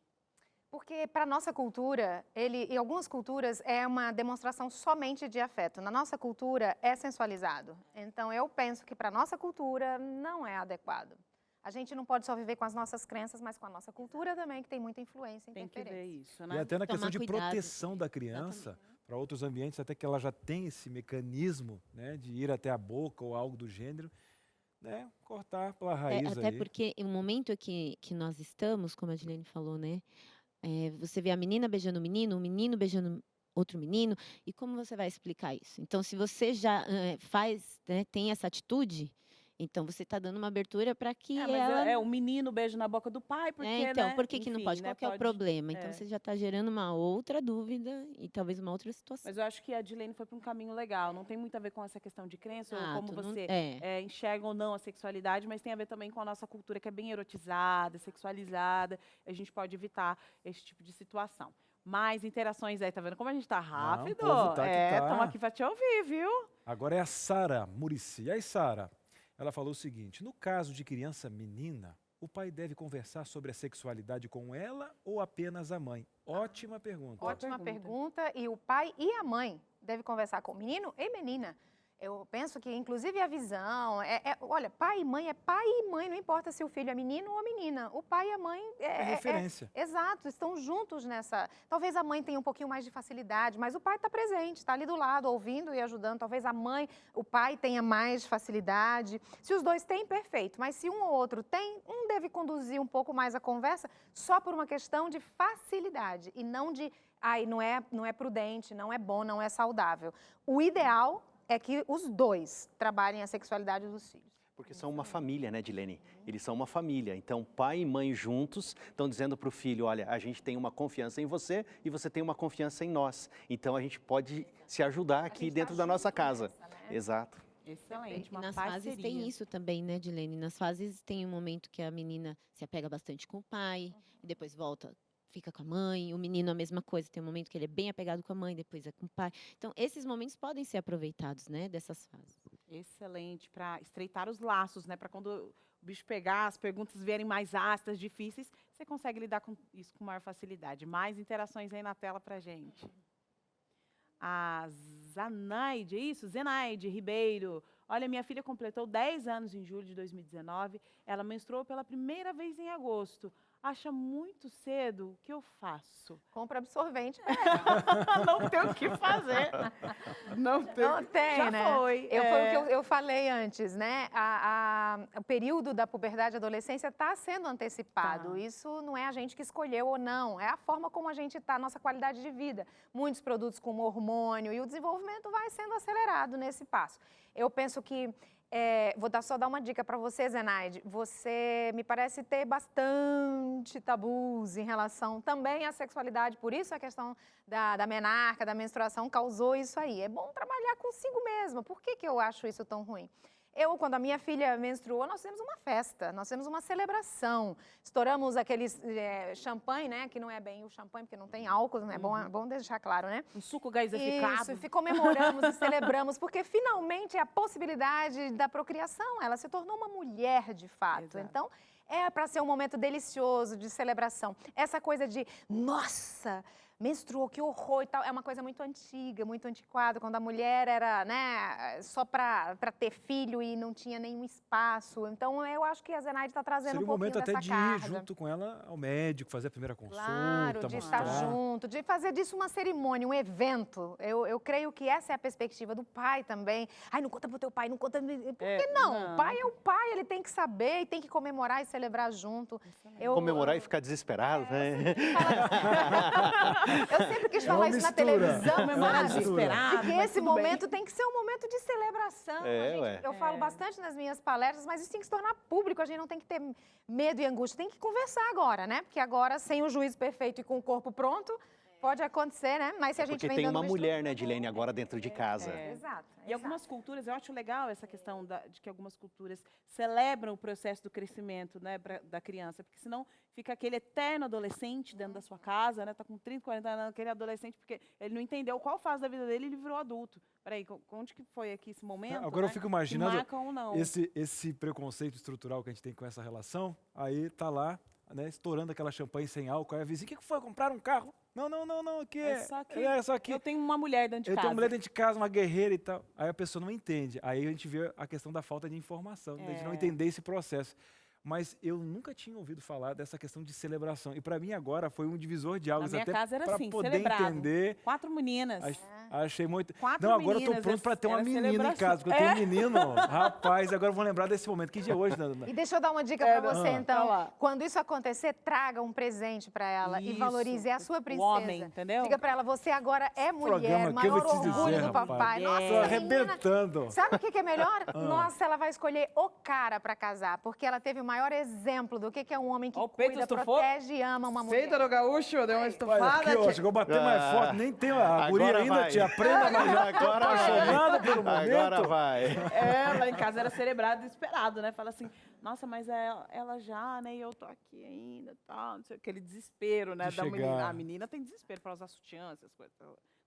Porque para nossa cultura, em algumas culturas é uma demonstração somente de afeto. Na nossa cultura é sensualizado. Então eu penso que para nossa cultura não é adequado. A gente não pode só viver com as nossas crenças, mas com a nossa cultura também, que tem muita influência e Tem que ver interferência. isso, E né? até na Tomar questão de cuidado. proteção da criança, para outros ambientes, até que ela já tem esse mecanismo, né, de ir até a boca ou algo do gênero, né, cortar pela raiz Até aí. porque o momento que nós estamos, como a Dilene falou, né? Você vê a menina beijando o menino beijando outro menino, e como você vai explicar isso? Então, se você já faz, né, tem essa atitude, então você está dando uma abertura para que Mas ela... o menino beijo na boca do pai, porque, então, né? por que não Enfim, pode? né, Qual que é o problema? Então, é. você já está gerando uma outra dúvida e talvez uma outra situação. Mas eu acho que a Dilene foi para um caminho legal. Não tem muito a ver com essa questão de crença ou como Exato, não- você é. enxerga ou não a sexualidade, mas tem a ver também com a nossa cultura que é bem erotizada, sexualizada. A gente pode evitar esse tipo de situação. Mais interações aí, tá vendo como a gente tá rápido? povo tá que tá. Estamos aqui para te ouvir, viu? Agora é a Sara Murici. E aí, Sara? Ela falou o seguinte: no caso de criança menina, o pai deve conversar sobre a sexualidade com ela ou apenas a mãe? Ótima pergunta. Ótima pergunta. E o pai e a mãe devem conversar com o menino e menina. Eu penso que, inclusive, a visão... olha, pai e mãe é pai e mãe, não importa se o filho é menino ou menina. O pai e a mãe... É referência. Exato, estão juntos nessa... Talvez a mãe tenha um pouquinho mais de facilidade, mas o pai está presente, está ali do lado, ouvindo e ajudando. Talvez a mãe, o pai tenha mais facilidade. Se os dois têm, perfeito. Mas se um ou outro tem, um deve conduzir um pouco mais a conversa só por uma questão de facilidade e não de... não é prudente, não é bom, não é saudável. O ideal é que os dois trabalhem a sexualidade dos filhos. Porque são uma família, né, Dilene? Eles são uma família. Então, pai e mãe juntos estão dizendo para o filho, olha, a gente tem uma confiança em você e você tem uma confiança em nós. Então, a gente pode se ajudar aqui dentro da nossa casa. Exato. Excelente, E uma nas parceria. fases tem isso também, né, Dilene? Nas fases tem um momento que a menina se apega bastante com o pai, e depois volta, fica com a mãe. O menino a mesma coisa, tem um momento que ele é bem apegado com a mãe, depois é com o pai. Então, esses momentos podem ser aproveitados, né, dessas fases. Excelente, para estreitar os laços, né? Para quando o bicho pegar, as perguntas vierem mais ácidas, difíceis, você consegue lidar com isso com maior facilidade. Mais interações aí na tela para gente. A Zanaide, é isso? Zenaide Ribeiro. Olha, minha filha completou 10 anos em julho de 2019, ela menstruou pela primeira vez em agosto. Acha muito cedo, o que eu faço? Compra absorvente. Não tem o que fazer. Não tem. Não tem, Já né? foi. Foi o que eu falei antes, né? O período da puberdade e adolescência está sendo antecipado. Tá. Isso não é a gente que escolheu ou não, é a forma como a gente está, a nossa qualidade de vida. Muitos produtos com hormônio e o desenvolvimento vai sendo acelerado nesse passo. Eu penso que vou só dar uma dica para você, Zenaide. Você me parece ter bastante tabus em relação também à sexualidade, por isso a questão da menarca, da menstruação causou isso aí. É bom trabalhar consigo mesma. Por que eu acho isso tão ruim? Quando a minha filha menstruou, nós fizemos uma festa, nós fizemos uma celebração. Estouramos aqueles champanhe, né? Que não é bem o champanhe, porque não tem álcool, né? Bom deixar claro, né? Um suco gaseificado. Isso, e comemoramos e celebramos, porque finalmente é a possibilidade da procriação. Ela se tornou uma mulher de fato. Exato. Então, é para ser um momento delicioso de celebração. Essa coisa de, nossa, menstruou, que horror e tal, é uma coisa muito antiga, muito antiquada, quando a mulher era, né, só para ter filho e não tinha nenhum espaço. Então, eu acho que a Zenaide está trazendo Seria um pouquinho momento até dessa de carga. ir junto com ela ao médico, fazer a primeira consulta, Claro, de estar mostrar. junto, de fazer disso uma cerimônia, um evento. Eu creio que essa é a perspectiva do pai também. Ai, não conta pro teu pai, não conta... Por que não? O pai é o pai, ele tem que saber e tem que comemorar e celebrar junto. Comemorar e ficar desesperado, né? Eu sempre quis falar isso na televisão, Comemorar sabe? desesperado, De que mas esse tudo bem. momento tem que ser um momento de celebração. Eu falo bastante nas minhas palestras, mas isso tem que se tornar público, a gente não tem que ter medo e angústia, tem que conversar agora, né? Porque agora, sem o juízo perfeito e com o corpo pronto, pode acontecer, né? Mas se a gente Porque vem tem dando uma uma mulher, né, Edilene, agora dentro de casa. Exato. E algumas culturas, eu acho legal essa questão de que algumas culturas celebram o processo do crescimento, né, da criança, porque senão fica aquele eterno adolescente dentro da sua casa, né, tá com 30, 40 anos, aquele adolescente, porque ele não entendeu qual fase da vida dele e ele virou adulto. Peraí, onde que foi aqui esse momento? Agora eu fico imaginando marca ou não. esse preconceito estrutural que a gente tem com essa relação, aí tá lá, né, estourando aquela champanhe sem álcool, aí a vizinha, o que foi? Comprar um carro? Não, aqui só que eu tenho uma mulher dentro de casa. Eu tenho uma mulher dentro de casa, uma guerreira e tal. Aí a pessoa não entende. Aí a gente vê a questão da falta de informação, de não entender esse processo. Mas eu nunca tinha ouvido falar dessa questão de celebração. E para mim agora foi um divisor de águas Na minha até casa era para assim, poder celebrado. entender. 4 meninas. Achei muito. 4 não, agora eu tô meninas, pronto para ter uma era menina em celebração. casa, porque eu tenho um menino. Rapaz, agora eu vou lembrar desse momento. Que dia é hoje, Nana? E deixa eu dar uma dica para você, então. Tá lá. Quando isso acontecer, traga um presente para ela e Isso. valorize a sua princesa. O homem, entendeu? Diga para ela, você agora é mulher, programa que eu maior vou te orgulho dizer, do papai. rapaz. Nossa, Tô menina, arrebentando. sabe o que é melhor? Nossa, ela vai escolher o cara para casar, porque ela teve o maior exemplo do que é um homem que Ó, o peito cuida, estufou. protege e ama uma mulher. Feita no gaúcho, deu uma Olha, estufada. aqui, ó, chegou a bater mais forte. Nem tem a guria Agora ainda, vai. tia. Aprenda, mas já tô Agora vai. apaixonado pelo momento. Agora vai. Lá em casa era celebrado e esperado, né? Fala assim, nossa, mas ela já, né? E eu tô aqui ainda, tal, não sei, aquele desespero, né? De Da menina. chegar. A menina tem desespero para usar sutiã, essas coisas.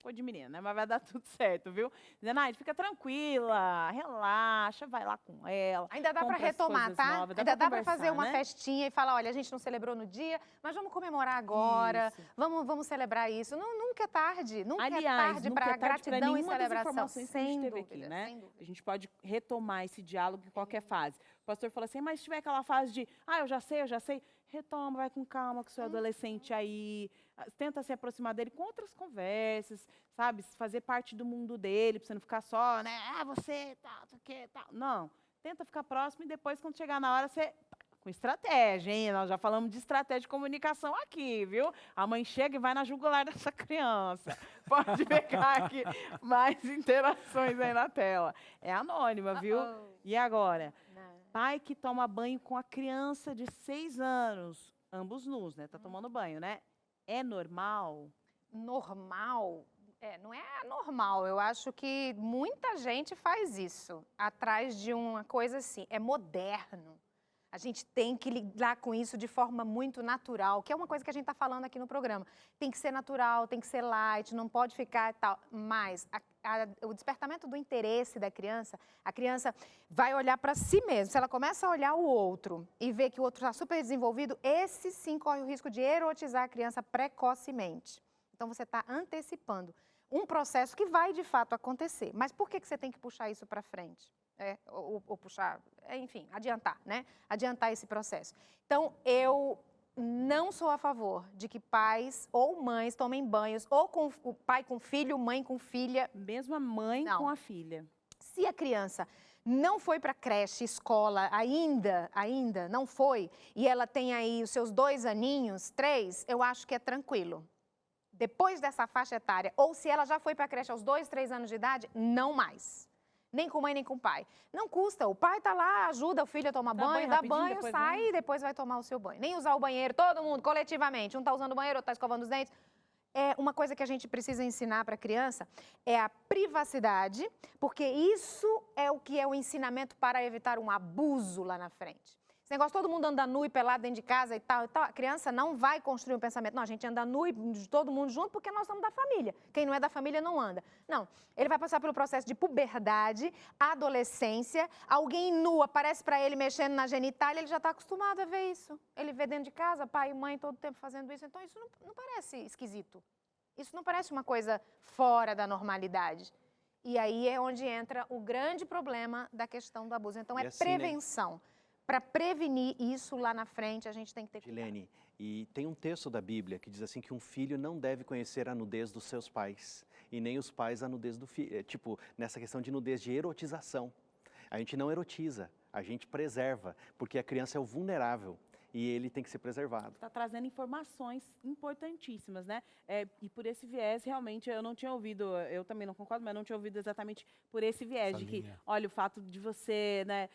Coisa de menina, né? Mas vai dar tudo certo, viu? Zenaide, fica tranquila, relaxa, vai lá com ela. Ainda dá para compra as retomar, coisas tá? novas, Ainda dá para conversar, fazer uma né? festinha e falar, olha, a gente não celebrou no dia, mas vamos comemorar agora. Isso. Vamos celebrar isso. Nunca é tarde. Nunca é Aliás, tarde nunca para é tarde pra gratidão e nenhuma das celebração. informações que a gente Sem teve dúvida, aqui, né? sem dúvida. A gente pode retomar esse diálogo em qualquer fase. O pastor falou assim, mas se tiver aquela fase de, eu já sei, retoma, vai com calma com o seu adolescente aí, tenta se aproximar dele com outras conversas, sabe? Fazer parte do mundo dele, pra você não ficar só, né? Você, tal, o que, tal. Não, tenta ficar próximo e depois, quando chegar na hora, você... Com estratégia, hein? Nós já falamos de estratégia de comunicação aqui, viu? A mãe chega e vai na jugular dessa criança. Pode pegar aqui mais interações aí na tela. É anônima, viu? E agora? Pai que toma banho com a criança de 6 anos, ambos nus, né? Tá tomando banho, né? É normal? Normal? Não é normal. Eu acho que muita gente faz isso. Atrás de uma coisa assim, é moderno. A gente tem que lidar com isso de forma muito natural, que é uma coisa que a gente está falando aqui no programa. Tem que ser natural, tem que ser light, não pode ficar tal. Mas o despertamento do interesse da criança, a criança vai olhar para si mesma. Se ela começa a olhar o outro e ver que o outro está super desenvolvido, esse sim corre o risco de erotizar a criança precocemente. Então você está antecipando um processo que vai de fato acontecer. Mas por que você tem que puxar isso para frente? ou puxar, enfim, adiantar, né? Adiantar esse processo. Então, eu não sou a favor de que pais ou mães tomem banhos, ou com o pai com filho, mãe com filha. Mesmo a mãe Não. com a filha. Se a criança não foi para creche, escola, ainda não foi, e ela tem aí os seus 2 aninhos, 3, eu acho que é tranquilo. Depois dessa faixa etária, ou se ela já foi para creche aos 2, 3 anos de idade, não mais. Nem com mãe, nem com pai. Não custa, o pai tá lá, ajuda o filho a tomar banho, dá banho, depois sai vem. e depois vai tomar o seu banho. Nem usar o banheiro, todo mundo, coletivamente. Um tá usando o banheiro, outro tá escovando os dentes. É uma coisa que a gente precisa ensinar para a criança é a privacidade, porque isso é o que é o ensinamento para evitar um abuso lá na frente. Esse negócio, todo mundo anda nu e pelado dentro de casa e tal, a criança não vai construir um pensamento, não, a gente anda nu e todo mundo junto porque nós somos da família. Quem não é da família não anda. Não, ele vai passar pelo processo de puberdade, adolescência, alguém nu aparece para ele mexendo na genitália, ele já está acostumado a ver isso. Ele vê dentro de casa, pai e mãe todo tempo fazendo isso, então isso não parece esquisito. Isso não parece uma coisa fora da normalidade. E aí é onde entra o grande problema da questão do abuso. Então, assim, prevenção. Para prevenir isso lá na frente, a gente tem que ter cuidado. Gilene, e tem um texto da Bíblia que diz assim que um filho não deve conhecer a nudez dos seus pais e nem os pais a nudez do filho. Tipo, nessa questão de nudez, de erotização. A gente não erotiza, a gente preserva, porque a criança é o vulnerável e ele tem que ser preservado. Está trazendo informações importantíssimas, né? E por esse viés, realmente, eu não tinha ouvido, eu também não concordo, mas não tinha ouvido exatamente por esse viés, de que, olha, o fato de você, né,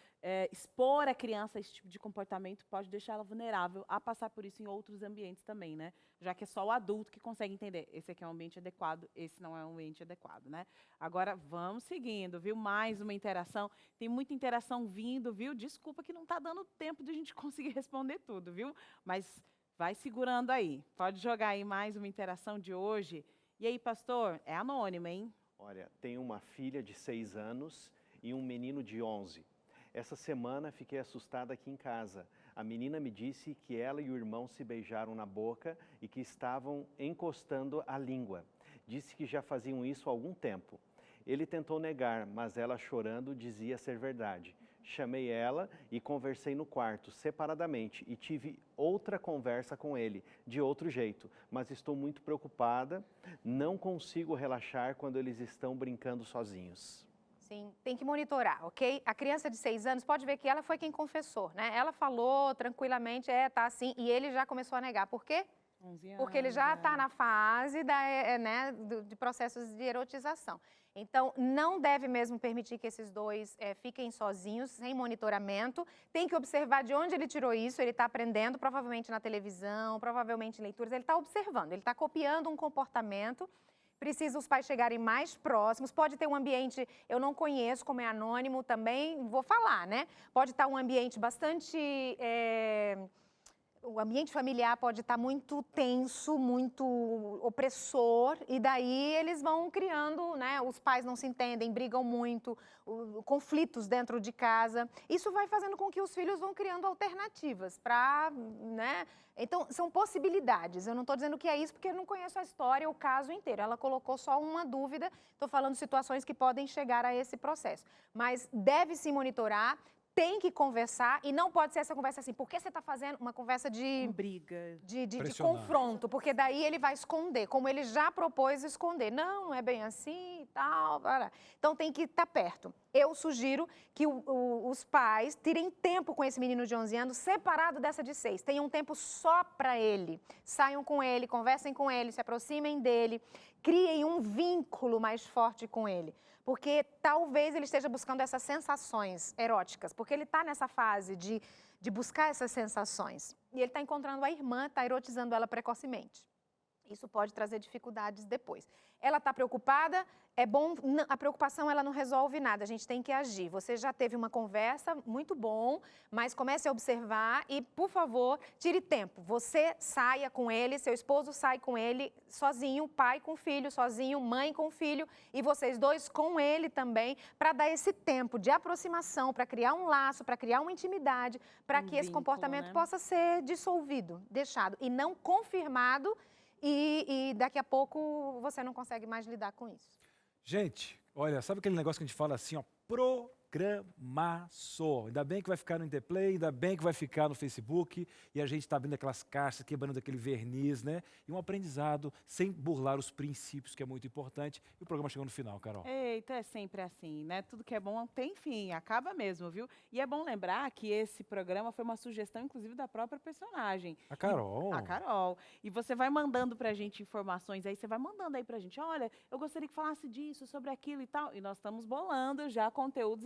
expor a criança a esse tipo de comportamento pode deixar ela vulnerável a passar por isso em outros ambientes também, né? Já que é só o adulto que consegue entender, esse aqui é um ambiente adequado, esse não é um ambiente adequado, né? Agora, vamos seguindo, viu? Mais uma interação, tem muita interação vindo, viu? Desculpa que não está dando tempo de a gente conseguir responder tudo, viu? Mas vai segurando aí. Pode jogar aí mais uma interação de hoje. E aí, pastor? É anônimo, hein? Olha, tem uma filha de 6 anos e um menino de 11. Essa semana fiquei assustada aqui em casa. A menina me disse que ela e o irmão se beijaram na boca e que estavam encostando a língua. Disse que já faziam isso há algum tempo. Ele tentou negar, mas ela, chorando, dizia ser verdade. Chamei ela e conversei no quarto, separadamente, e tive outra conversa com ele, de outro jeito. Mas estou muito preocupada, não consigo relaxar quando eles estão brincando sozinhos. Sim, tem que monitorar, ok? A criança de 6 anos, pode ver que ela foi quem confessou, né? Ela falou tranquilamente, tá assim, e ele já começou a negar. Por quê? 11 anos, Porque ele já está na fase de processos de erotização. Então, não deve mesmo permitir que esses dois fiquem sozinhos, sem monitoramento. Tem que observar de onde ele tirou isso, ele está aprendendo, provavelmente na televisão, provavelmente em leituras, ele está observando, ele está copiando um comportamento. Precisa os pais chegarem mais próximos, pode ter um ambiente, eu não conheço, como é anônimo também, vou falar, né? Pode estar um ambiente bastante... O ambiente familiar pode estar muito tenso, muito opressor, e daí eles vão criando, né? Os pais não se entendem, brigam muito, conflitos dentro de casa. Isso vai fazendo com que os filhos vão criando alternativas para, né? Então, são possibilidades. Eu não estou dizendo que é isso porque eu não conheço a história, o caso inteiro. Ela colocou só uma dúvida, estou falando de situações que podem chegar a esse processo. Mas deve se monitorar, tem que conversar, e não pode ser essa conversa assim, por que você está fazendo uma conversa de briga, de confronto, porque daí ele vai esconder, como ele já propôs esconder. Não é bem assim e tal. Então tem que estar perto. Eu sugiro que os pais tirem tempo com esse menino de 11 anos, separado dessa de 6. Tenham um tempo só para ele. Saiam com ele, conversem com ele, se aproximem dele, criem um vínculo mais forte com ele. Porque talvez ele esteja buscando essas sensações eróticas, porque ele está nessa fase de buscar essas sensações. E ele está encontrando a irmã, está erotizando ela precocemente. Isso pode trazer dificuldades depois. Ela está preocupada, é bom, a preocupação ela não resolve nada, a gente tem que agir. Você já teve uma conversa, muito bom, mas comece a observar e, por favor, tire tempo. Você saia com ele, seu esposo sai com ele, sozinho, pai com filho, sozinho, mãe com filho, e vocês dois com ele também, para dar esse tempo de aproximação, para criar um laço, para criar uma intimidade, para que esse comportamento possa ser dissolvido, deixado, e não confirmado. E daqui a pouco você não consegue mais lidar com isso. Gente, olha, sabe aquele negócio que a gente fala assim, ó, programaço. Ainda bem que vai ficar no Interplay, ainda bem que vai ficar no Facebook, e a gente está abrindo aquelas caixas, quebrando aquele verniz, né? E um aprendizado sem burlar os princípios, que é muito importante. E o programa chegou no final, Carol. Eita, é sempre assim, né? Tudo que é bom tem fim, acaba mesmo, viu? E é bom lembrar que esse programa foi uma sugestão, inclusive, da própria personagem. A Carol. A Carol. E você vai mandando pra gente informações aí, você vai mandando aí pra gente, olha, eu gostaria que falasse disso, sobre aquilo e tal. E nós estamos bolando já conteúdos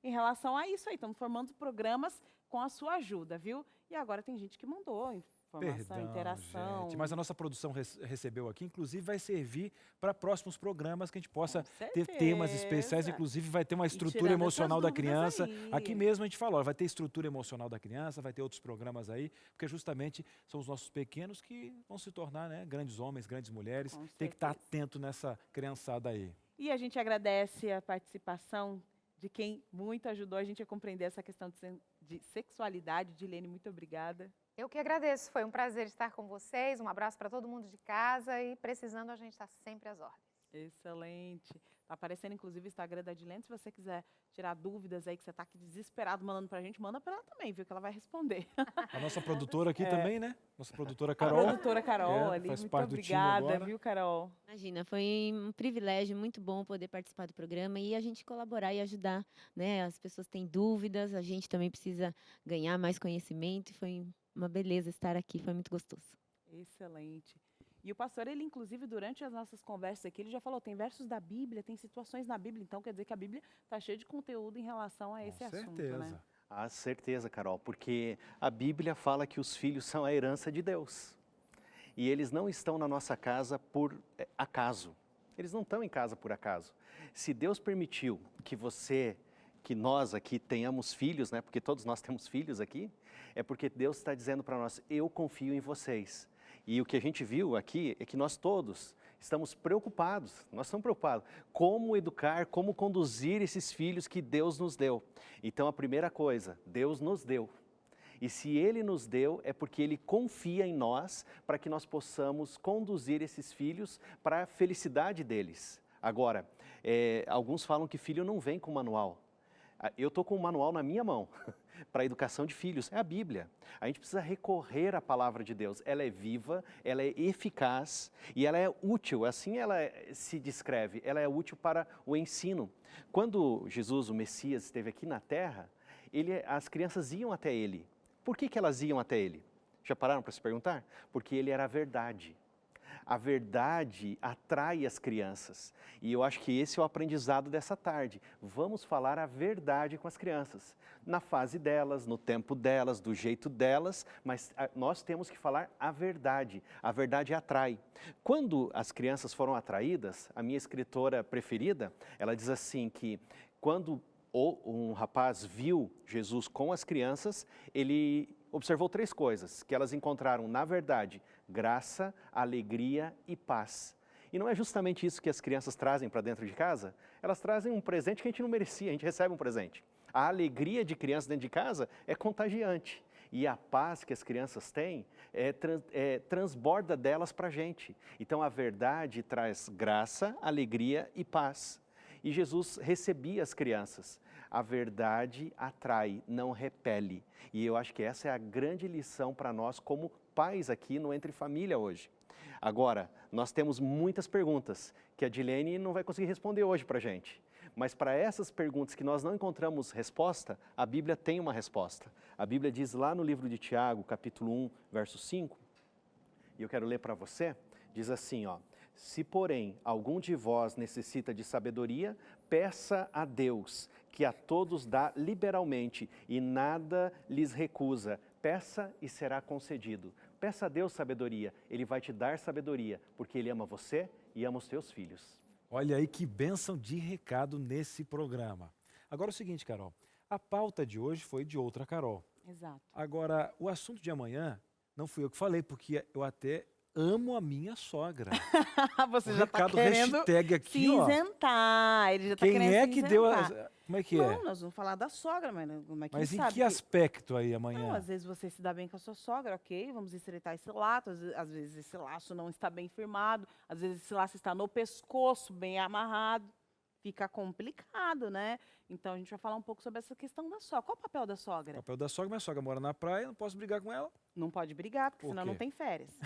em relação a isso aí. Estamos formando programas com a sua ajuda, viu? E agora tem gente que mandou informação, interação. Gente, mas a nossa produção recebeu aqui, inclusive vai servir para próximos programas que a gente possa ter temas especiais, inclusive vai ter uma estrutura emocional da criança. Aqui mesmo a gente falou, vai ter estrutura emocional da criança, vai ter outros programas aí, porque justamente são os nossos pequenos que vão se tornar, né, grandes homens, grandes mulheres. Tem que estar atento nessa criançada aí. E a gente agradece a participação de quem muito ajudou a gente a compreender essa questão de sexualidade. Dilene, muito obrigada. Eu que agradeço, foi um prazer estar com vocês, um abraço para todo mundo de casa e precisando a gente está sempre às ordens. Excelente. Tá aparecendo inclusive o Instagram da Dilene, se você quiser tirar dúvidas aí que você tá aqui desesperado mandando pra gente, manda pra ela também, viu, que ela vai responder. A nossa produtora aqui também, né? Nossa produtora Carol. A produtora Carol ali, faz muito parte do time obrigada, agora. viu, Carol? Imagina, foi um privilégio muito bom poder participar do programa e a gente colaborar e ajudar, né? As pessoas têm dúvidas, a gente também precisa ganhar mais conhecimento e foi uma beleza estar aqui, foi muito gostoso. Excelente. E o pastor, ele inclusive durante as nossas conversas aqui, ele já falou, tem versos da Bíblia, tem situações na Bíblia, então quer dizer que a Bíblia está cheia de conteúdo em relação a esse assunto, né? Ah, certeza, Carol, porque a Bíblia fala que os filhos são a herança de Deus. E eles não estão na nossa casa por acaso. Eles não estão em casa por acaso. Se Deus permitiu que nós aqui tenhamos filhos, né? Porque todos nós temos filhos aqui, é porque Deus está dizendo para nós, eu confio em vocês. E o que a gente viu aqui é que nós todos estamos preocupados, como educar, como conduzir esses filhos que Deus nos deu. Então a primeira coisa, Deus nos deu. E se Ele nos deu, é porque Ele confia em nós para que nós possamos conduzir esses filhos para a felicidade deles. Agora, alguns falam que filho não vem com manual. Eu estou com um manual na minha mão para a educação de filhos, é a Bíblia. A gente precisa recorrer à palavra de Deus. Ela é viva, ela é eficaz e ela é útil, assim ela se descreve, ela é útil para o ensino. Quando Jesus, o Messias, esteve aqui na terra, as crianças iam até ele. Por que elas iam até ele? Já pararam para se perguntar? Porque ele era a verdade. A verdade atrai as crianças. E eu acho que esse é o aprendizado dessa tarde. Vamos falar a verdade com as crianças. Na fase delas, no tempo delas, do jeito delas, mas nós temos que falar a verdade. A verdade atrai. Quando as crianças foram atraídas, a minha escritora preferida, ela diz assim que quando um rapaz viu Jesus com as crianças, ele observou 3 coisas, que elas encontraram, na verdade, graça, alegria e paz. E não é justamente isso que as crianças trazem para dentro de casa? Elas trazem um presente que a gente não merecia, a gente recebe um presente. A alegria de crianças dentro de casa é contagiante. E a paz que as crianças têm transborda delas para a gente. Então a verdade traz graça, alegria e paz. E Jesus recebia as crianças. A verdade atrai, não repele. E eu acho que essa é a grande lição para nós como pais aqui no Entre Família hoje. Agora, nós temos muitas perguntas que a Dilene não vai conseguir responder hoje para a gente. Mas para essas perguntas que nós não encontramos resposta, a Bíblia tem uma resposta. A Bíblia diz lá no livro de Tiago, capítulo 1, verso 5, e eu quero ler para você, diz assim, ó: se, porém, algum de vós necessita de sabedoria, peça a Deus, que a todos dá liberalmente e nada lhes recusa. Peça e será concedido. Peça a Deus sabedoria, Ele vai te dar sabedoria, porque Ele ama você e ama os teus filhos. Olha aí que bênção de recado nesse programa. Agora é o seguinte, Carol, a pauta de hoje foi de outra Carol. Exato. Agora, o assunto de amanhã não fui eu que falei, porque eu até amo a minha sogra. Você o já está recado querendo hashtag aqui, se ó. isentar. Ele já está Quem querendo é se que deu isentar. Como é que Não, é? nós vamos falar da sogra, mas Mas em sabe que aspecto aí amanhã? Não, às vezes você se dá bem com a sua sogra, ok, vamos estreitar esse laço, às vezes esse laço não está bem firmado, às vezes esse laço está no pescoço, bem amarrado. fica complicado, né? Então a gente vai falar um pouco sobre essa questão da sogra. Qual o papel da O sogra? papel da sogra, minha sogra mora na praia, não posso brigar com ela. Não pode brigar, porque Por senão quê? não tem férias.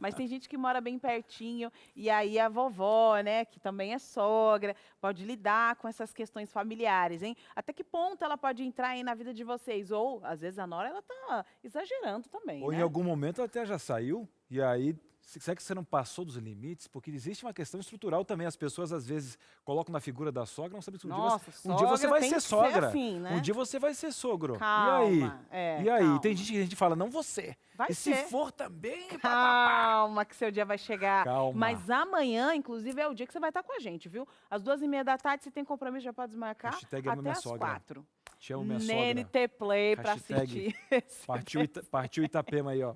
Mas tem gente que mora bem pertinho, e aí a vovó, né, que também é sogra, pode lidar com essas questões familiares, hein? Até que ponto ela pode entrar aí na vida de vocês? Ou, às vezes, a nora, ela tá exagerando também, Ou né? em algum momento ela até já saiu, e aí, será que você não passou dos limites? Porque existe uma questão estrutural também. As pessoas, às vezes, colocam na figura da sogra, não sabem se Nossa, um dia você vai tem ser que sogra. assim, né? Um dia você vai ser sogro. Calma, E aí? é, E aí? calma. Tem gente que a gente fala, não você. Vai E se ser. for também, Calma, que seu dia vai chegar. Calma. Mas amanhã, inclusive, é o dia que você vai estar com a gente, viu? Às 2h30 da tarde, se tem compromisso, já pode desmarcar. Hashtag amo Até minha às sogra. 4. Te amo, minha No sogra. NT Play pra Hashtag assistir. Partiu Itapema aí, ó.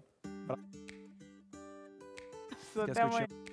Até Quer assistir? amanhã.